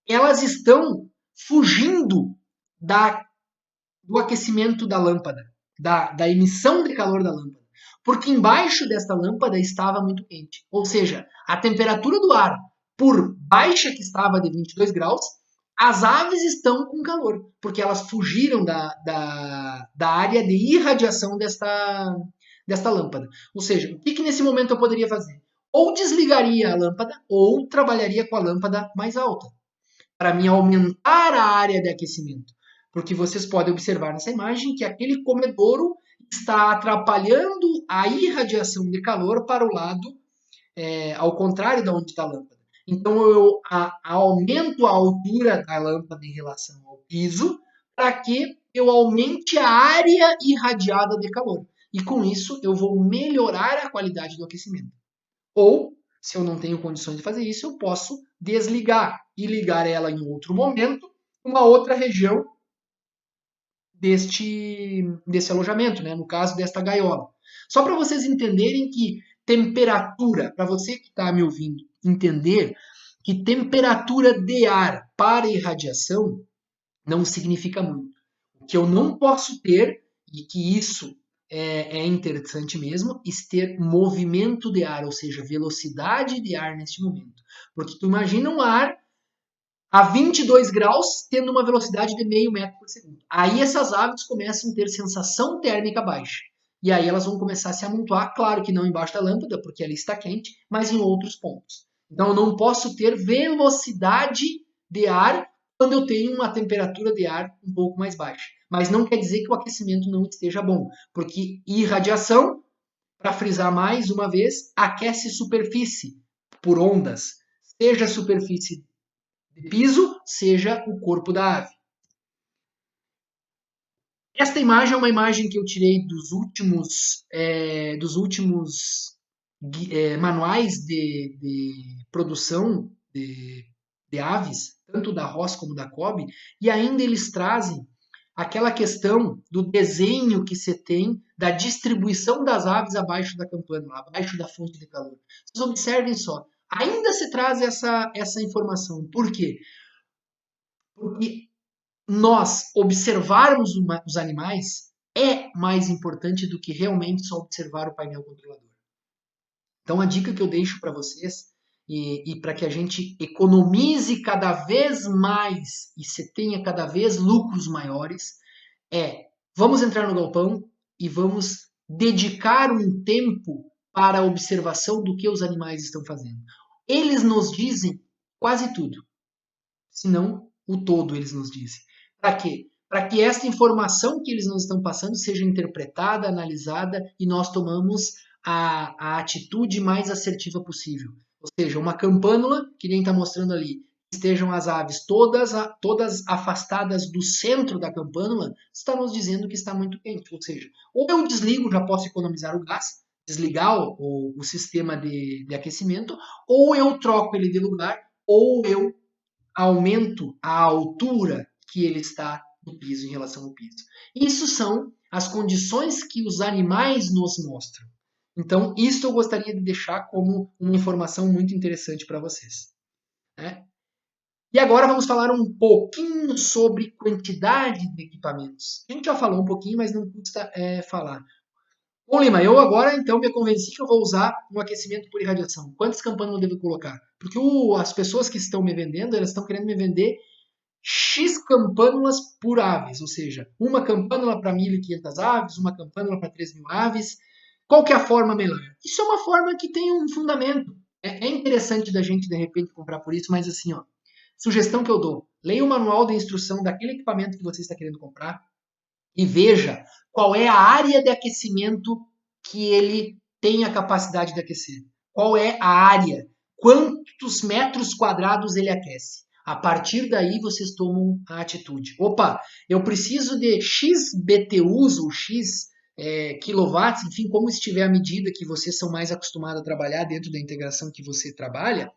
elas estão fugindo do aquecimento da lâmpada, da emissão de calor da lâmpada. Porque embaixo desta lâmpada estava muito quente. Ou seja, a temperatura do ar, por baixa que estava de 22 graus, as aves estão com calor, porque elas fugiram da área de irradiação desta lâmpada. Ou seja, o que nesse momento eu poderia fazer? Ou desligaria a lâmpada, ou trabalharia com a lâmpada mais alta, para me aumentar a área de aquecimento. Porque vocês podem observar nessa imagem que aquele comedouro está atrapalhando a irradiação de calor para o lado, ao contrário de onde está a lâmpada. Então eu aumento a altura da lâmpada em relação ao piso para que eu aumente a área irradiada de calor. E com isso eu vou melhorar a qualidade do aquecimento. Ou, se eu não tenho condições de fazer isso, eu posso desligar e ligar ela em outro momento, uma outra região desse alojamento, né? No caso desta gaiola. Só para vocês entenderem que temperatura, para você que está me ouvindo entender, que temperatura de ar para irradiação não significa muito. O que eu não posso ter, e que isso é interessante mesmo, ter movimento de ar, ou seja, velocidade de ar neste momento. Porque tu imagina um ar a 22 graus, tendo uma velocidade de meio metro por segundo. Aí essas aves começam a ter sensação térmica baixa. E aí elas vão começar a se amontoar, claro que não embaixo da lâmpada, porque ali está quente, mas em outros pontos. Então eu não posso ter velocidade de ar quando eu tenho uma temperatura de ar um pouco mais baixa. Mas não quer dizer que o aquecimento não esteja bom, porque irradiação, para frisar mais uma vez, aquece superfície por ondas, seja a superfície de piso, seja o corpo da ave. Esta imagem é uma imagem que eu tirei dos últimos manuais de produção de aves, tanto da Ross como da Cobb, e ainda eles trazem aquela questão do desenho que você tem da distribuição das aves abaixo da campânula, abaixo da fonte de calor. Vocês observem só, ainda se traz essa informação. Por quê? Porque nós observarmos os animais é mais importante do que realmente só observar o painel controlador. Então, a dica que eu deixo para vocês e para que a gente economize cada vez mais e se tenha cada vez lucros maiores é: vamos entrar no galpão e vamos dedicar um tempo para a observação do que os animais estão fazendo. Eles nos dizem quase tudo, se não o todo eles nos dizem. Para quê? Para que esta informação que eles nos estão passando seja interpretada, analisada e nós tomamos a atitude mais assertiva possível. Ou seja, uma campânula, que nem está mostrando ali, estejam as aves todas afastadas do centro da campânula, está nos dizendo que está muito quente. Ou seja, ou eu desligo, já posso economizar o gás, desligar o sistema de aquecimento, ou eu troco ele de lugar, ou eu aumento a altura que ele está no piso em relação ao piso. Isso são as condições que os animais nos mostram. Então, isso eu gostaria de deixar como uma informação muito interessante para vocês. Né? E agora vamos falar um pouquinho sobre quantidade de equipamentos. A gente já falou um pouquinho, mas não custa falar. Bom, Lima, eu agora então me convenci que eu vou usar um aquecimento por irradiação. Quantas campanas eu devo colocar? Porque as pessoas que estão me vendendo, elas estão querendo me vender X campânulas por aves, ou seja, uma campânula para 1.500 aves, uma campânula para 3.000 aves. Qual que é a forma melhor? Isso é uma forma que tem um fundamento. É interessante da gente, de repente, comprar por isso, mas assim, ó, sugestão que eu dou, leia o manual de instrução daquele equipamento que você está querendo comprar, e veja qual é a área de aquecimento que ele tem a capacidade de aquecer. Qual é a área? Quantos metros quadrados ele aquece? A partir daí vocês tomam a atitude. Opa, eu preciso de X BTUs ou X quilowatts, enfim, como estiver a medida que vocês são mais acostumados a trabalhar dentro da integração que você trabalha,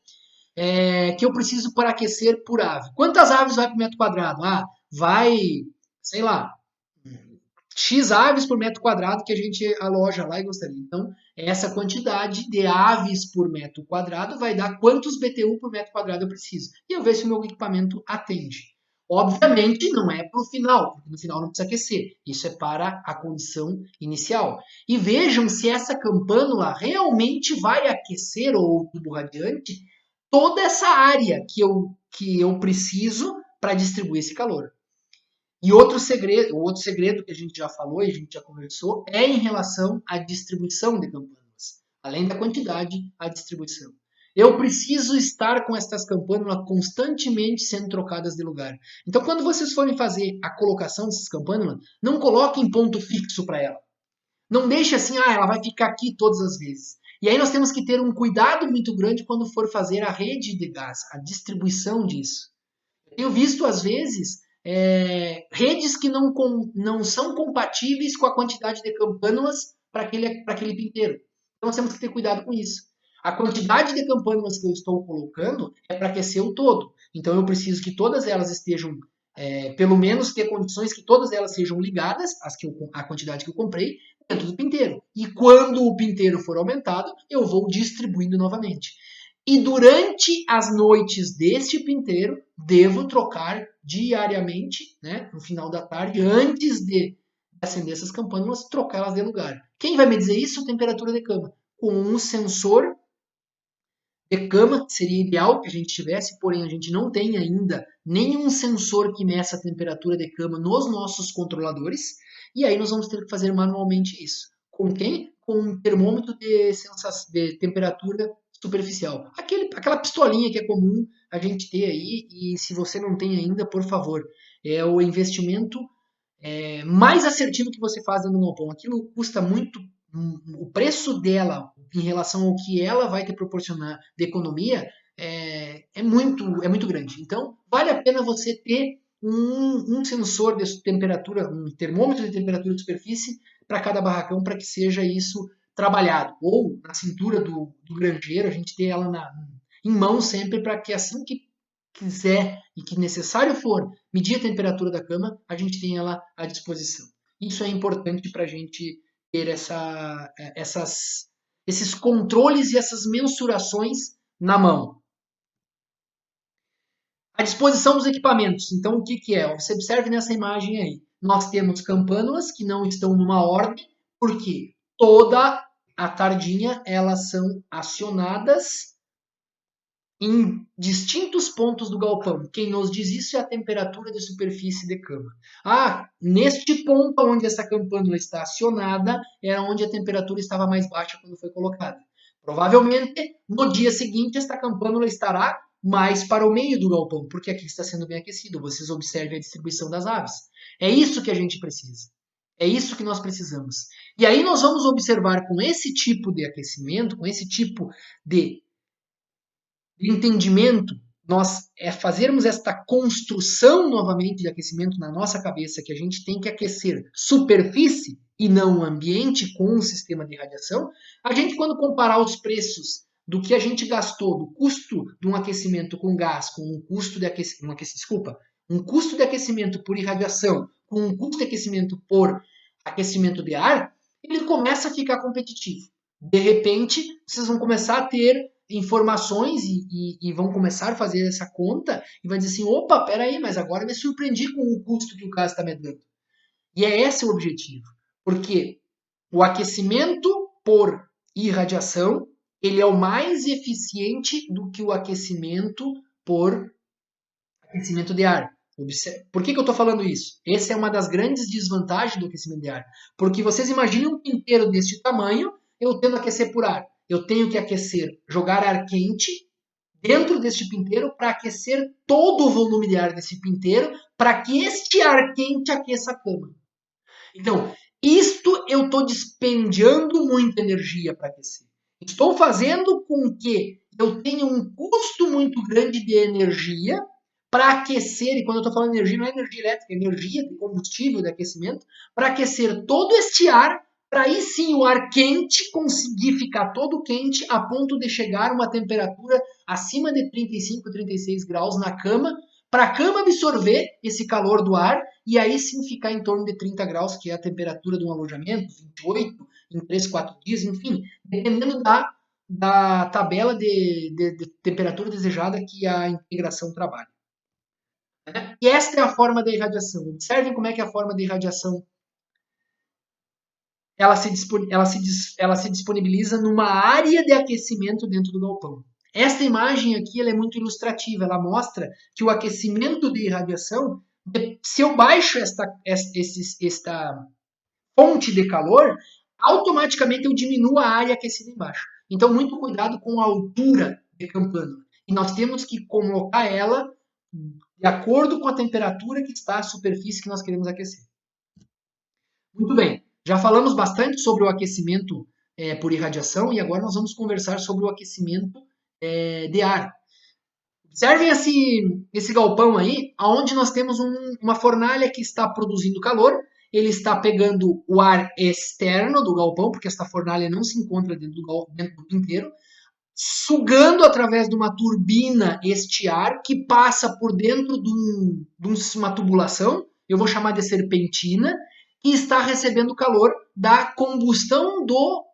que eu preciso para aquecer por ave. Quantas aves vai por metro quadrado? Ah, vai, sei lá, X aves por metro quadrado que a gente aloja lá e gostaria. Então, essa quantidade de aves por metro quadrado vai dar quantos BTU por metro quadrado eu preciso. E eu vejo se o meu equipamento atende. Obviamente, não é para o final, porque no final não precisa aquecer. Isso é para a condição inicial. E vejam se essa campânula realmente vai aquecer, ou o tubo radiante, toda essa área que eu preciso para distribuir esse calor. E o outro segredo que a gente já falou e a gente já conversou é em relação à distribuição de campânulas. Além da quantidade, a distribuição. Eu preciso estar com estas campânulas constantemente sendo trocadas de lugar. Então, quando vocês forem fazer a colocação dessas campânulas, não coloquem ponto fixo para ela. Não deixe assim, ela vai ficar aqui todas as vezes. E aí nós temos que ter um cuidado muito grande quando for fazer a rede de gás, a distribuição disso. Eu tenho visto, às vezes, redes que não são compatíveis com a quantidade de campânulas para aquele pinteiro. Então nós temos que ter cuidado com isso. A quantidade de campânulas que eu estou colocando é para aquecer o todo. Então eu preciso que todas elas estejam, pelo menos ter condições que todas elas sejam ligadas, a quantidade que eu comprei, dentro do pinteiro. E quando o pinteiro for aumentado, eu vou distribuindo novamente. E durante as noites deste pinteiro, devo trocar diariamente, né, no final da tarde, antes acender essas campânulas, trocar elas de lugar. Quem vai me dizer isso? Temperatura de cama. Com um sensor de cama, seria ideal que a gente tivesse, porém a gente não tem ainda nenhum sensor que meça a temperatura de cama nos nossos controladores, e aí nós vamos ter que fazer manualmente isso. Com quem? Com um termômetro de temperatura superficial. Aquela pistolinha que é comum a gente ter aí, e se você não tem ainda, por favor, é o investimento mais assertivo que você faz dentro do galpão. Aquilo custa muito, o preço dela em relação ao que ela vai te proporcionar de economia é muito grande. Então, vale a pena você ter um sensor de temperatura, um termômetro de temperatura de superfície para cada barracão, para que seja isso trabalhado. Ou na cintura do granjeiro, a gente ter ela em mão sempre, para que assim que quiser e que necessário for medir a temperatura da cama, a gente tem ela à disposição. Isso é importante para a gente ter esses controles e essas mensurações na mão. A disposição dos equipamentos. Então, o que, que é? Você observe nessa imagem aí. Nós temos campânulas que não estão numa ordem, porque toda a tardinha elas são acionadas em distintos pontos do galpão. Quem nos diz isso é a temperatura de superfície de cama. Neste ponto onde essa campânula está acionada, era onde a temperatura estava mais baixa quando foi colocada. Provavelmente, no dia seguinte, esta campânula estará mais para o meio do galpão, porque aqui está sendo bem aquecido. Vocês observem a distribuição das aves. É isso que a gente precisa. É isso que nós precisamos. E aí nós vamos observar com esse tipo de aquecimento, com esse tipo de entendimento, nós fazermos esta construção novamente de aquecimento na nossa cabeça, que a gente tem que aquecer superfície e não o ambiente com um sistema de radiação, a gente, quando comparar os preços do que a gente gastou, do custo de um aquecimento com gás, com um custo de um custo de aquecimento por irradiação, com um custo de aquecimento por aquecimento de ar, ele começa a ficar competitivo. De repente, vocês vão começar a ter informações e vão começar a fazer essa conta e vai dizer assim, opa, peraí, mas agora eu me surpreendi com o custo que o gás está me dando. E é esse o objetivo, porque o aquecimento por irradiação, ele é o mais eficiente do que o aquecimento por aquecimento de ar. Por que eu estou falando isso? Essa é uma das grandes desvantagens do aquecimento de ar. Porque vocês imaginem um pinteiro deste tamanho, eu tendo que aquecer por ar. Eu tenho que aquecer, jogar ar quente dentro deste pinteiro para aquecer todo o volume de ar desse pinteiro, para que este ar quente aqueça a cama. Então, isto eu estou dispendiando muita energia para aquecer. Estou fazendo com que eu tenha um custo muito grande de energia para aquecer, e quando eu estou falando de energia, não é energia elétrica, é energia de combustível, de aquecimento, para aquecer todo este ar, para aí sim o ar quente conseguir ficar todo quente a ponto de chegar a uma temperatura acima de 35, 36 graus na cama, para a cama absorver esse calor do ar e aí sim ficar em torno de 30 graus, que é a temperatura de um alojamento, 28 em 3, 4 dias, enfim, dependendo da tabela de temperatura desejada que a integração trabalha. E esta é a forma da irradiação. Observem como é que a forma da irradiação ela se disponibiliza numa área de aquecimento dentro do galpão. Esta imagem aqui ela é muito ilustrativa. Ela mostra que o aquecimento de irradiação, se eu baixo esta fonte de calor, automaticamente eu diminuo a área aquecida embaixo. Então, muito cuidado com a altura de campânula. E nós temos que colocar ela de acordo com a temperatura que está a superfície que nós queremos aquecer. Muito bem, já falamos bastante sobre o aquecimento por irradiação e agora nós vamos conversar sobre o aquecimento de ar. Observem esse galpão aí, onde nós temos uma fornalha que está produzindo calor, ele está pegando o ar externo do galpão, porque esta fornalha não se encontra dentro do pinteiro, sugando através de uma turbina este ar que passa por dentro de uma tubulação, eu vou chamar de serpentina, e está recebendo calor da combustão do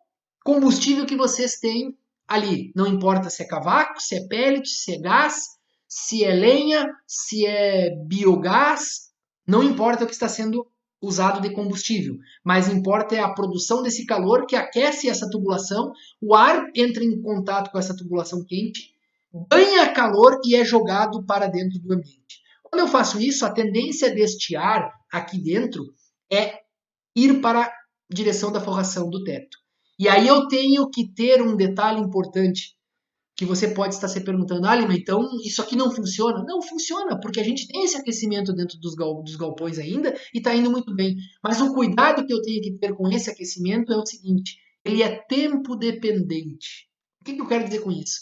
combustível que vocês têm ali. Não importa se é cavaco, se é pellet, se é gás, se é lenha, se é biogás, não importa o que está sendo usado de combustível, mas importa é a produção desse calor que aquece essa tubulação, o ar entra em contato com essa tubulação quente, ganha calor e é jogado para dentro do ambiente. Quando eu faço isso, a tendência deste ar aqui dentro é ir para a direção da forração do teto. E aí eu tenho que ter um detalhe importante que você pode estar se perguntando, ah, Lima, então isso aqui não funciona? Não funciona, porque a gente tem esse aquecimento dentro dos galpões ainda e está indo muito bem. Mas o cuidado que eu tenho que ter com esse aquecimento é o seguinte, ele é tempo dependente. O que eu quero dizer com isso?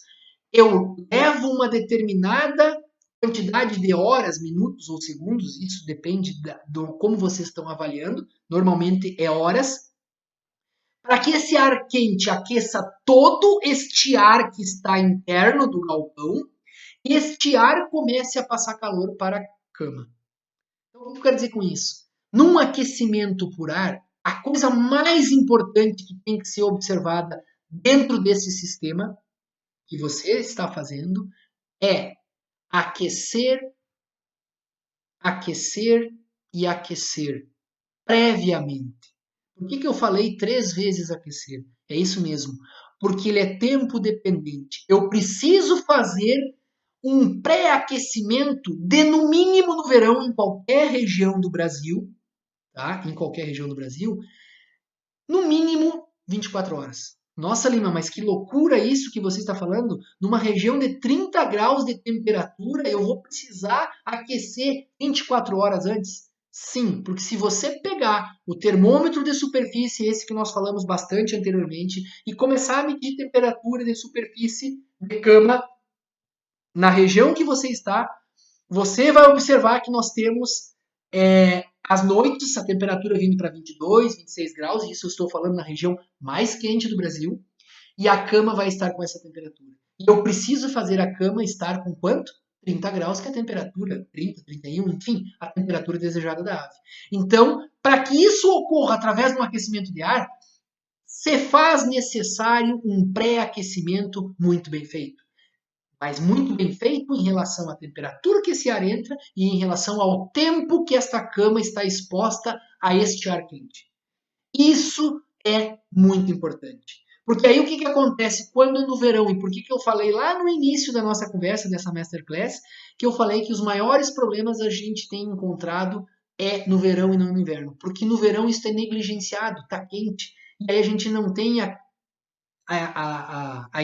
Eu levo uma determinada quantidade de horas, minutos ou segundos, isso depende do como vocês estão avaliando, normalmente é horas, para que esse ar quente aqueça todo este ar que está interno do galpão e este ar comece a passar calor para a cama. Então, o que eu quero dizer com isso? Num aquecimento por ar, a coisa mais importante que tem que ser observada dentro desse sistema que você está fazendo é aquecer, aquecer e aquecer previamente. Por que eu falei 3 vezes aquecer? É isso mesmo. Porque ele é tempo dependente. Eu preciso fazer um pré-aquecimento de no mínimo no verão em qualquer região do Brasil, tá? Em qualquer região do Brasil, no mínimo 24 horas. Nossa, Lima, mas que loucura isso que você está falando? Numa região de 30 graus de temperatura, eu vou precisar aquecer 24 horas antes? Sim, porque se você pegar o termômetro de superfície, esse que nós falamos bastante anteriormente, e começar a medir temperatura de superfície de cama na região que você está, você vai observar que nós temos as noites, a temperatura vindo para 22, 26 graus, e isso eu estou falando na região mais quente do Brasil, e a cama vai estar com essa temperatura. E eu preciso fazer a cama estar com quanto? 30 graus, que é a temperatura, 30, 31, enfim, a temperatura desejada da ave. Então, para que isso ocorra através de um aquecimento de ar, se faz necessário um pré-aquecimento muito bem feito, mas muito bem feito em relação à temperatura que esse ar entra e em relação ao tempo que esta cama está exposta a este ar quente. Isso é muito importante. Porque aí o que acontece quando no verão, e por que eu falei lá no início da nossa conversa, dessa Masterclass, que eu falei que os maiores problemas a gente tem encontrado é no verão e não no inverno. Porque no verão isso é negligenciado, está quente, e aí a gente não tem a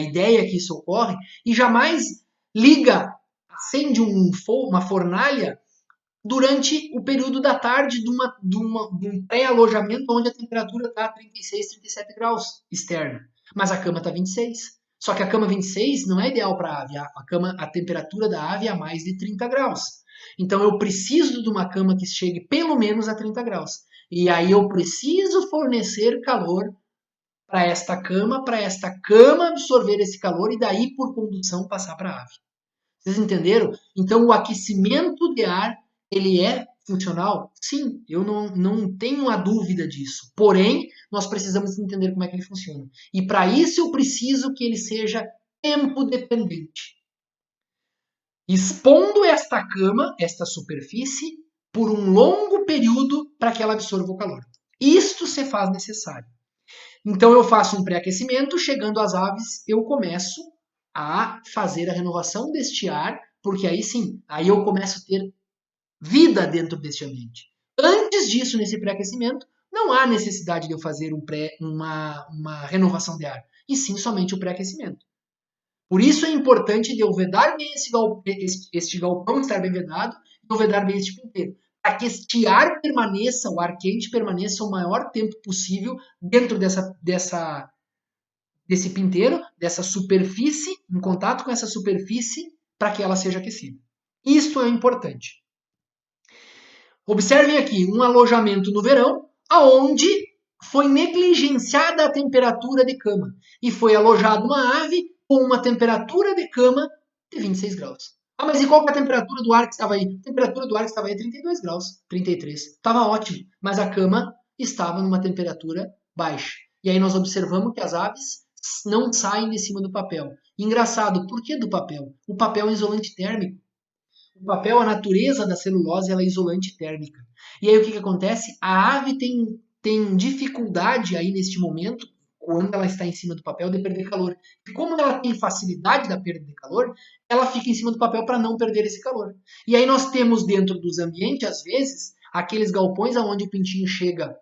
ideia que isso ocorre e jamais liga, acende uma fornalha durante o período da tarde de um pré-alojamento onde a temperatura está 36, 37 graus externa, mas a cama está 26. Só que a cama 26 não é ideal para a ave, a temperatura da ave é a mais de 30 graus. Então eu preciso de uma cama que chegue pelo menos a 30 graus. E aí eu preciso fornecer calor para esta cama absorver esse calor e daí por condução passar para a ave. Vocês entenderam? Então o aquecimento de ar ele é funcional? Sim, eu não tenho a dúvida disso. Porém, nós precisamos entender como é que ele funciona. E para isso eu preciso que ele seja tempo dependente. Expondo esta cama, esta superfície, por um longo período para que ela absorva o calor. Isto se faz necessário. Então eu faço um pré-aquecimento, chegando às aves, eu começo a fazer a renovação deste ar, porque aí sim, aí eu começo a ter vida dentro deste ambiente. Antes disso, nesse pré-aquecimento, não há necessidade de eu fazer uma renovação de ar, e sim somente o pré-aquecimento. Por isso é importante de eu vedar bem este galpão, estar bem vedado, e eu vedar bem este pinteiro para que este ar permaneça, o ar quente permaneça o maior tempo possível dentro desse pinteiro, dessa superfície, em contato com essa superfície, para que ela seja aquecida. Isto é importante. Observem aqui um alojamento no verão, aonde foi negligenciada a temperatura de cama e foi alojada uma ave com uma temperatura de cama de 26 graus. Ah, mas e qual que é a temperatura do ar que estava aí? A temperatura do ar que estava aí é 32 graus, 33. Estava ótimo, mas a cama estava numa temperatura baixa. E aí nós observamos que as aves não saem de cima do papel. Engraçado, por que do papel? O papel é um isolante térmico. O papel, a natureza da celulose, ela é isolante térmica. E aí o que, que acontece? A ave tem dificuldade aí neste momento, quando ela está em cima do papel, de perder calor. E como ela tem facilidade da perda de calor, ela fica em cima do papel para não perder esse calor. E aí nós temos dentro dos ambientes, às vezes, aqueles galpões onde o pintinho chega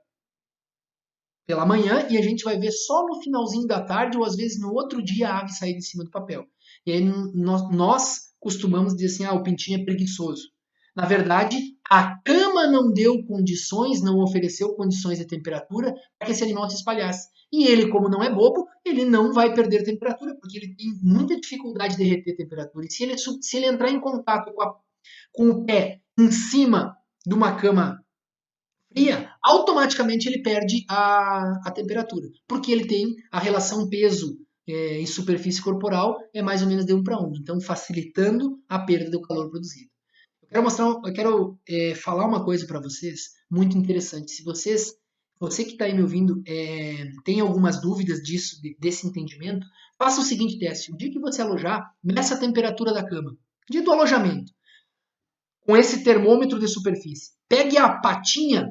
pela manhã e a gente vai ver só no finalzinho da tarde ou às vezes no outro dia a ave sair de cima do papel. E aí nós costumamos dizer assim, o pintinho é preguiçoso. Na verdade, a cama não deu condições, não ofereceu condições de temperatura para que esse animal se espalhasse. E ele, como não é bobo, ele não vai perder temperatura, porque ele tem muita dificuldade de reter temperatura. E se ele entrar em contato com o pé em cima de uma cama fria, automaticamente ele perde a temperatura, porque ele tem a relação peso e superfície corporal é mais ou menos de 1 para 1, então facilitando a perda do calor produzido. Eu quero falar uma coisa para vocês muito interessante. Se você que está aí me ouvindo tem algumas dúvidas disso, desse entendimento, faça o seguinte teste: o dia que você alojar, meça a temperatura da cama, dia do alojamento, com esse termômetro de superfície. Pegue a patinha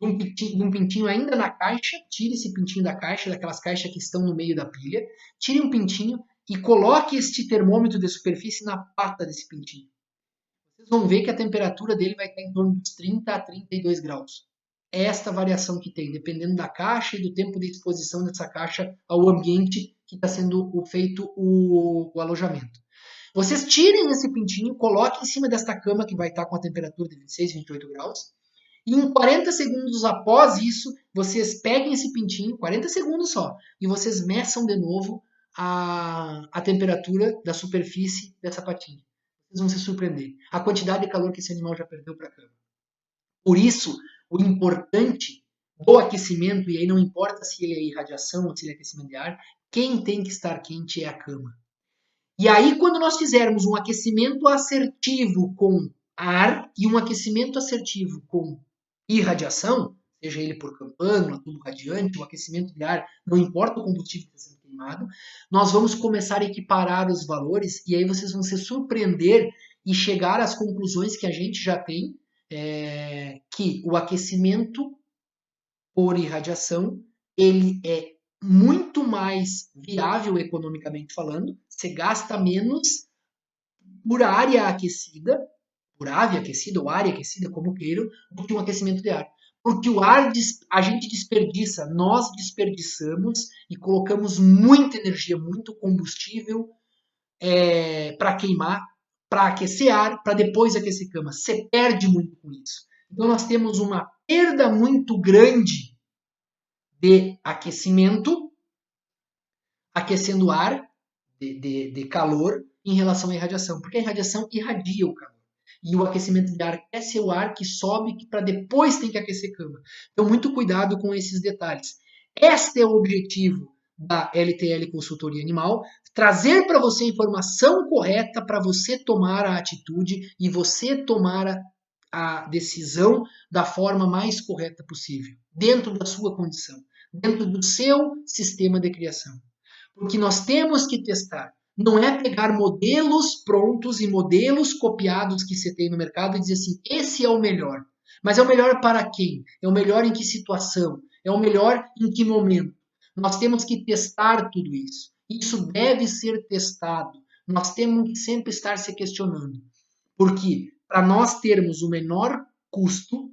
de um pintinho ainda na caixa, tire esse pintinho da caixa, daquelas caixas que estão no meio da pilha, tire um pintinho e coloque este termômetro de superfície na pata desse pintinho. Vocês vão ver que a temperatura dele vai estar em torno dos 30 a 32 graus. É esta variação que tem, dependendo da caixa e do tempo de exposição dessa caixa ao ambiente que está sendo feito o alojamento. Vocês tirem esse pintinho, coloquem em cima desta cama que vai estar com a temperatura de 26, 28 graus, e em 40 segundos após isso, vocês peguem esse pintinho, 40 segundos só, e vocês meçam de novo a temperatura da superfície dessa patinha. Vocês vão se surpreender. A quantidade de calor que esse animal já perdeu para a cama. Por isso, o importante do aquecimento, e aí não importa se ele é irradiação ou se ele é aquecimento de ar, quem tem que estar quente é a cama. E aí, quando nós fizermos um aquecimento assertivo com ar e um aquecimento assertivo com irradiação, seja ele por campânula, tubo radiante, o aquecimento de ar, não importa o combustível que está sendo queimado, nós vamos começar a equiparar os valores e aí vocês vão se surpreender e chegar às conclusões que a gente já tem, que o aquecimento por irradiação, ele é muito mais viável economicamente falando, você gasta menos por área aquecida, por ave aquecida ou área aquecida, como queiram, do que um aquecimento de ar. Porque o ar a gente desperdiça, nós desperdiçamos e colocamos muita energia, muito combustível para queimar, para aquecer ar, para depois aquecer cama. Você perde muito com isso. Então nós temos uma perda muito grande de aquecimento, aquecendo o ar de calor em relação à irradiação, porque a irradiação irradia o calor. E o aquecimento de ar aquece o ar que sobe, que para depois tem que aquecer cama. Então, muito cuidado com esses detalhes. Este é o objetivo da LTL Consultoria Animal, trazer para você a informação correta para você tomar a atitude e você tomar a decisão da forma mais correta possível, dentro da sua condição, dentro do seu sistema de criação. Porque nós temos que testar. Não é pegar modelos prontos e modelos copiados que você tem no mercado e dizer assim, esse é o melhor. Mas é o melhor para quem? É o melhor em que situação? É o melhor em que momento? Nós temos que testar tudo isso. Isso deve ser testado. Nós temos que sempre estar se questionando. Porque para nós termos o menor custo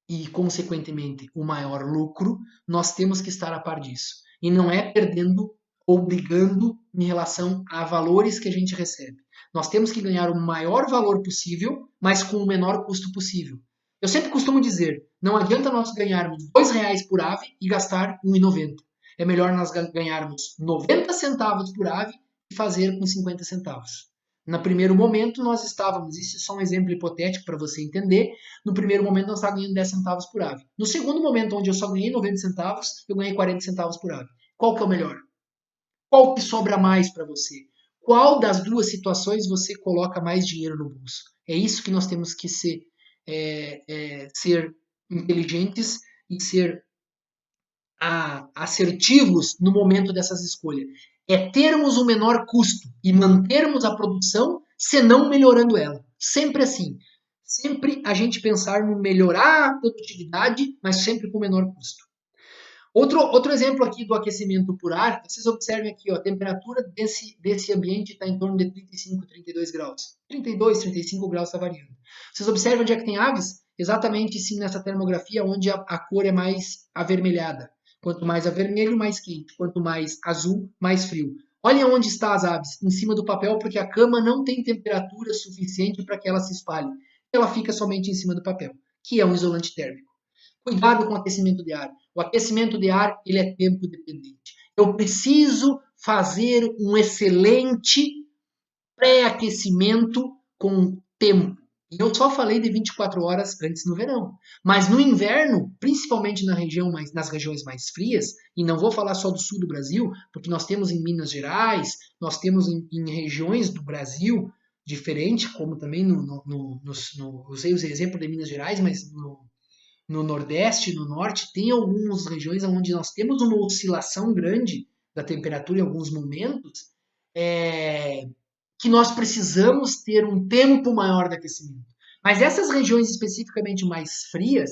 e, consequentemente, o maior lucro, nós temos que estar a par disso. E não é perdendo ou brigando em relação a valores que a gente recebe. Nós temos que ganhar o maior valor possível, mas com o menor custo possível. Eu sempre costumo dizer, não adianta nós ganharmos R$2 por ave e gastar R$1,90. É melhor nós ganharmos 90 centavos por ave e fazer com 50 centavos. No primeiro momento, nós estávamos, isso é só um exemplo hipotético para você entender, no primeiro momento nós estávamos ganhando 10 centavos por ave. No segundo momento, onde eu só ganhei 90 centavos, eu ganhei 40 centavos por ave. Qual que é o melhor? Qual que sobra mais para você? Qual das duas situações você coloca mais dinheiro no bolso? É isso que nós temos que ser inteligentes e ser assertivos no momento dessas escolhas. É termos o menor custo e mantermos a produção senão melhorando ela. Sempre assim. Sempre a gente pensar no melhorar a produtividade, mas sempre com menor custo. Outro exemplo aqui do aquecimento por ar, vocês observem aqui, ó, a temperatura desse ambiente está em torno de 35, 32 graus. 32, 35 graus está variando. Vocês observam onde é que tem aves? Exatamente sim nessa termografia, onde a cor é mais avermelhada. Quanto mais avermelho, mais quente. Quanto mais azul, mais frio. Olha onde estão as aves, em cima do papel, porque a cama não tem temperatura suficiente para que ela se espalhe. Ela fica somente em cima do papel, que é um isolante térmico. Cuidado com o aquecimento de ar. O aquecimento de ar, ele é tempo dependente. Eu preciso fazer um excelente pré-aquecimento com tempo. E eu só falei de 24 horas antes no verão. Mas no inverno, principalmente nas regiões mais frias, e não vou falar só do sul do Brasil, porque nós temos em Minas Gerais, nós temos em regiões do Brasil diferentes, como também usei o exemplo de Minas Gerais, mas no Nordeste, no Norte, tem algumas regiões onde nós temos uma oscilação grande da temperatura em alguns momentos, que nós precisamos ter um tempo maior de aquecimento. Mas essas regiões especificamente mais frias,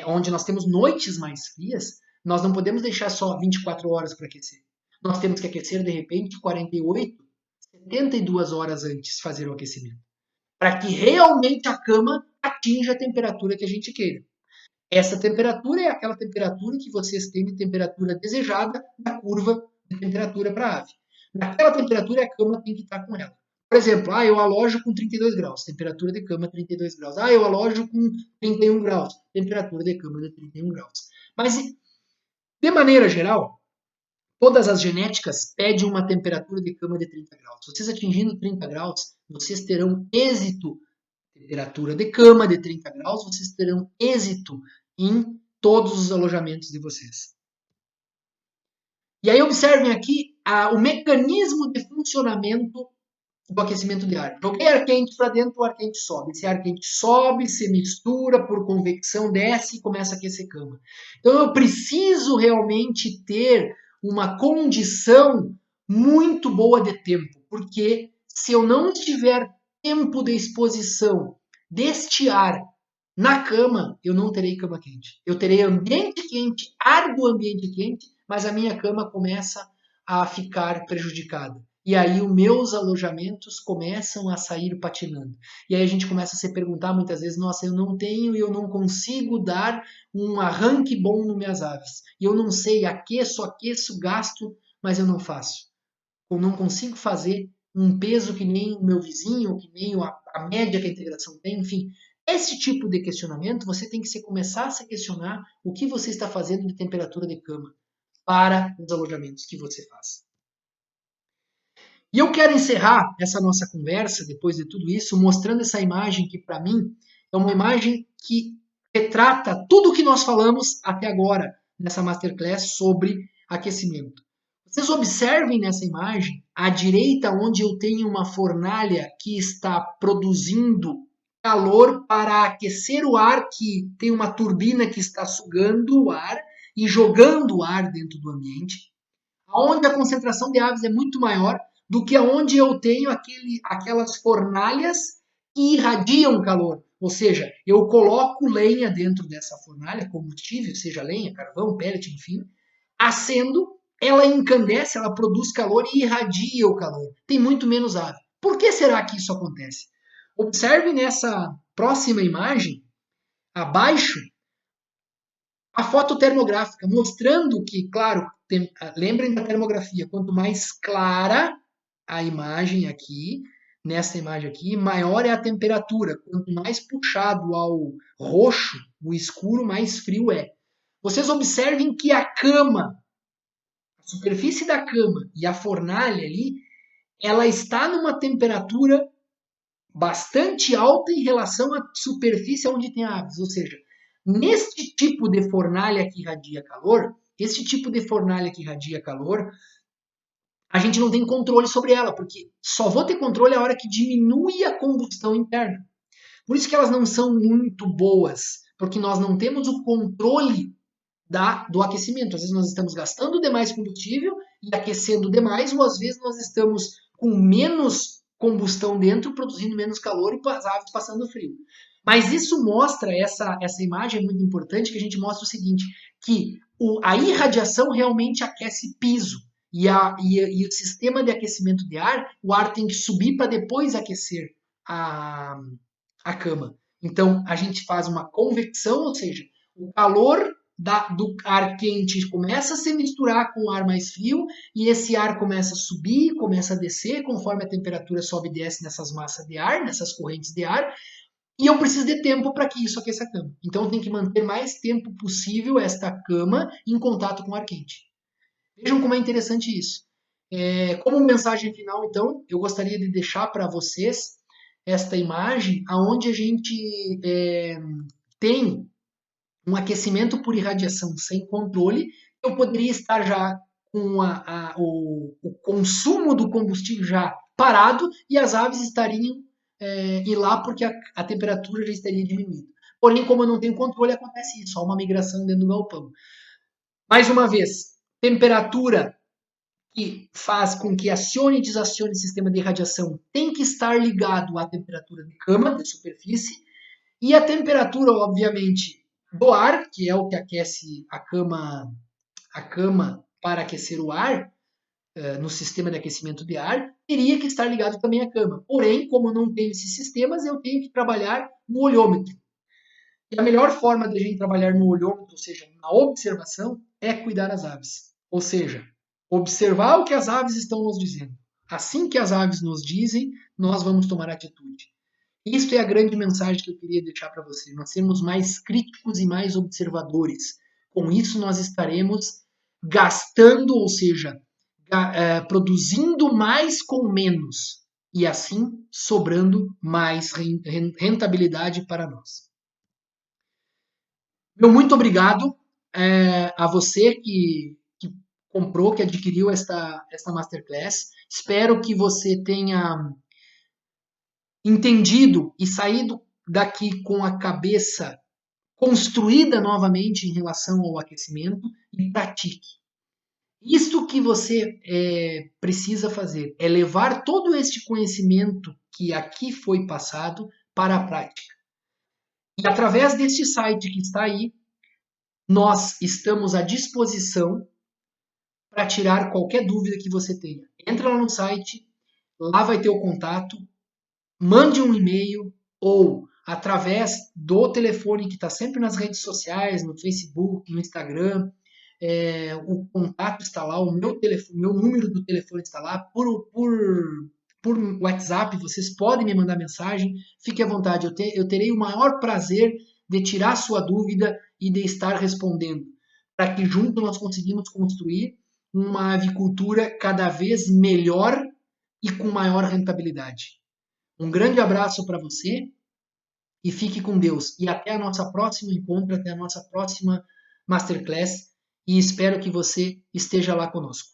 onde nós temos noites mais frias, nós não podemos deixar só 24 horas para aquecer. Nós temos que aquecer, de repente, 48, 72 horas antes fazer o aquecimento. Para que realmente a cama atinja a temperatura que a gente queira. Essa temperatura é aquela temperatura que vocês têm de temperatura desejada da curva de temperatura para a ave. Naquela temperatura, a cama tem que estar com ela. Por exemplo, eu alojo com 32 graus, temperatura de cama 32 graus. Eu alojo com 31 graus, temperatura de cama de 31 graus. Mas, de maneira geral, todas as genéticas pedem uma temperatura de cama de 30 graus. Vocês atingindo 30 graus, vocês terão êxito. Temperatura de cama de 30 graus, vocês terão êxito em todos os alojamentos de vocês. E aí observem aqui o mecanismo de funcionamento do aquecimento de ar. Joguei ar quente para dentro, o ar quente sobe. Esse ar quente sobe, se mistura por convecção, desce e começa a aquecer cama. Então eu preciso realmente ter uma condição muito boa de tempo, porque se eu não tiver tempo de exposição deste ar na cama, eu não terei cama quente. Eu terei ambiente quente, ar do ambiente quente, mas a minha cama começa a ficar prejudicada. E aí os meus alojamentos começam a sair patinando. E aí a gente começa a se perguntar muitas vezes, nossa, eu não tenho e eu não consigo dar um arranque bom nas minhas aves. E eu não sei, aqueço, gasto, mas eu não faço. Eu não consigo fazer um peso que nem o meu vizinho, que nem a média que a integração tem, enfim. Esse tipo de questionamento, você tem que começar a se questionar o que você está fazendo de temperatura de cama para os alojamentos que você faz. E eu quero encerrar essa nossa conversa, depois de tudo isso, mostrando essa imagem que, para mim, é uma imagem que retrata tudo o que nós falamos até agora nessa Masterclass sobre aquecimento. Vocês observem nessa imagem, à direita, onde eu tenho uma fornalha que está produzindo calor para aquecer o ar, que tem uma turbina que está sugando o ar e jogando o ar dentro do ambiente, onde a concentração de aves é muito maior do que onde eu tenho aquelas fornalhas que irradiam calor. Ou seja, eu coloco lenha dentro dessa fornalha, combustível, seja lenha, carvão, pellet, enfim, acendo, ela encandece, ela produz calor e irradia o calor. Tem muito menos ave. Por que será que isso acontece? Observe nessa próxima imagem, abaixo, a foto termográfica, mostrando que, claro, lembrem da termografia, quanto mais clara a imagem aqui, nessa imagem aqui, maior é a temperatura. Quanto mais puxado ao roxo, o escuro, mais frio é. Vocês observem que a cama, a superfície da cama e a fornalha ali, ela está numa temperatura bastante alta em relação à superfície onde tem aves. Ou seja, neste tipo de fornalha que irradia calor, a gente não tem controle sobre ela, porque só vou ter controle a hora que diminui a combustão interna. Por isso que elas não são muito boas, porque nós não temos o controle do aquecimento. Às vezes nós estamos gastando demais combustível e aquecendo demais, ou às vezes nós estamos com menos combustão dentro, produzindo menos calor e as aves passando frio. Mas isso mostra, essa imagem é muito importante, que a gente mostra o seguinte, que a irradiação realmente aquece piso. E o sistema de aquecimento de ar, o ar tem que subir para depois aquecer a cama. Então, a gente faz uma convecção, ou seja, o calor do ar quente começa a se misturar com o ar mais frio e esse ar começa a subir, começa a descer conforme a temperatura sobe e desce nessas massas de ar, nessas correntes de ar, e eu preciso de tempo para que isso aqueça a cama. Então, eu tenho que manter mais tempo possível esta cama em contato com o ar quente. Vejam como é interessante isso. Como mensagem final, então, eu gostaria de deixar para vocês esta imagem onde a gente tem um aquecimento por irradiação sem controle. Eu poderia estar já com o consumo do combustível já parado e as aves estariam ir lá porque a temperatura já estaria diminuindo. Porém, como eu não tenho controle, acontece isso, há uma migração dentro do galpão. Mais uma vez, temperatura que faz com que acione e desacione o sistema de irradiação tem que estar ligado à temperatura de cama, de superfície, e a temperatura, obviamente, do ar, que é o que aquece a cama para aquecer o ar, no sistema de aquecimento de ar, teria que estar ligado também à cama. Porém, como não tenho esses sistemas, eu tenho que trabalhar no olhômetro. E a melhor forma de a gente trabalhar no olhômetro, ou seja, na observação, é cuidar das aves. Ou seja, observar o que as aves estão nos dizendo. Assim que as aves nos dizem, nós vamos tomar atitude. Isso é a grande mensagem que eu queria deixar para você. Nós sermos mais críticos e mais observadores. Com isso, nós estaremos gastando, ou seja, produzindo mais com menos. E assim, sobrando mais rentabilidade para nós. Meu muito obrigado a você que comprou, que adquiriu esta Masterclass. Espero que você tenha entendido e saído daqui com a cabeça construída novamente em relação ao aquecimento e pratique. Isto que você precisa fazer é levar todo este conhecimento que aqui foi passado para a prática. E através deste site que está aí, nós estamos à disposição para tirar qualquer dúvida que você tenha. Entra lá no site, lá vai ter o contato, mande um e-mail ou através do telefone que está sempre nas redes sociais, no Facebook, no Instagram, o contato está lá, o meu número do telefone está lá, por WhatsApp, vocês podem me mandar mensagem, fique à vontade, eu terei o maior prazer de tirar sua dúvida e de estar respondendo, para que juntos nós conseguimos construir uma avicultura cada vez melhor e com maior rentabilidade. Um grande abraço para você e fique com Deus. E até a nossa próxima encontro, até a nossa próxima Masterclass. E espero que você esteja lá conosco.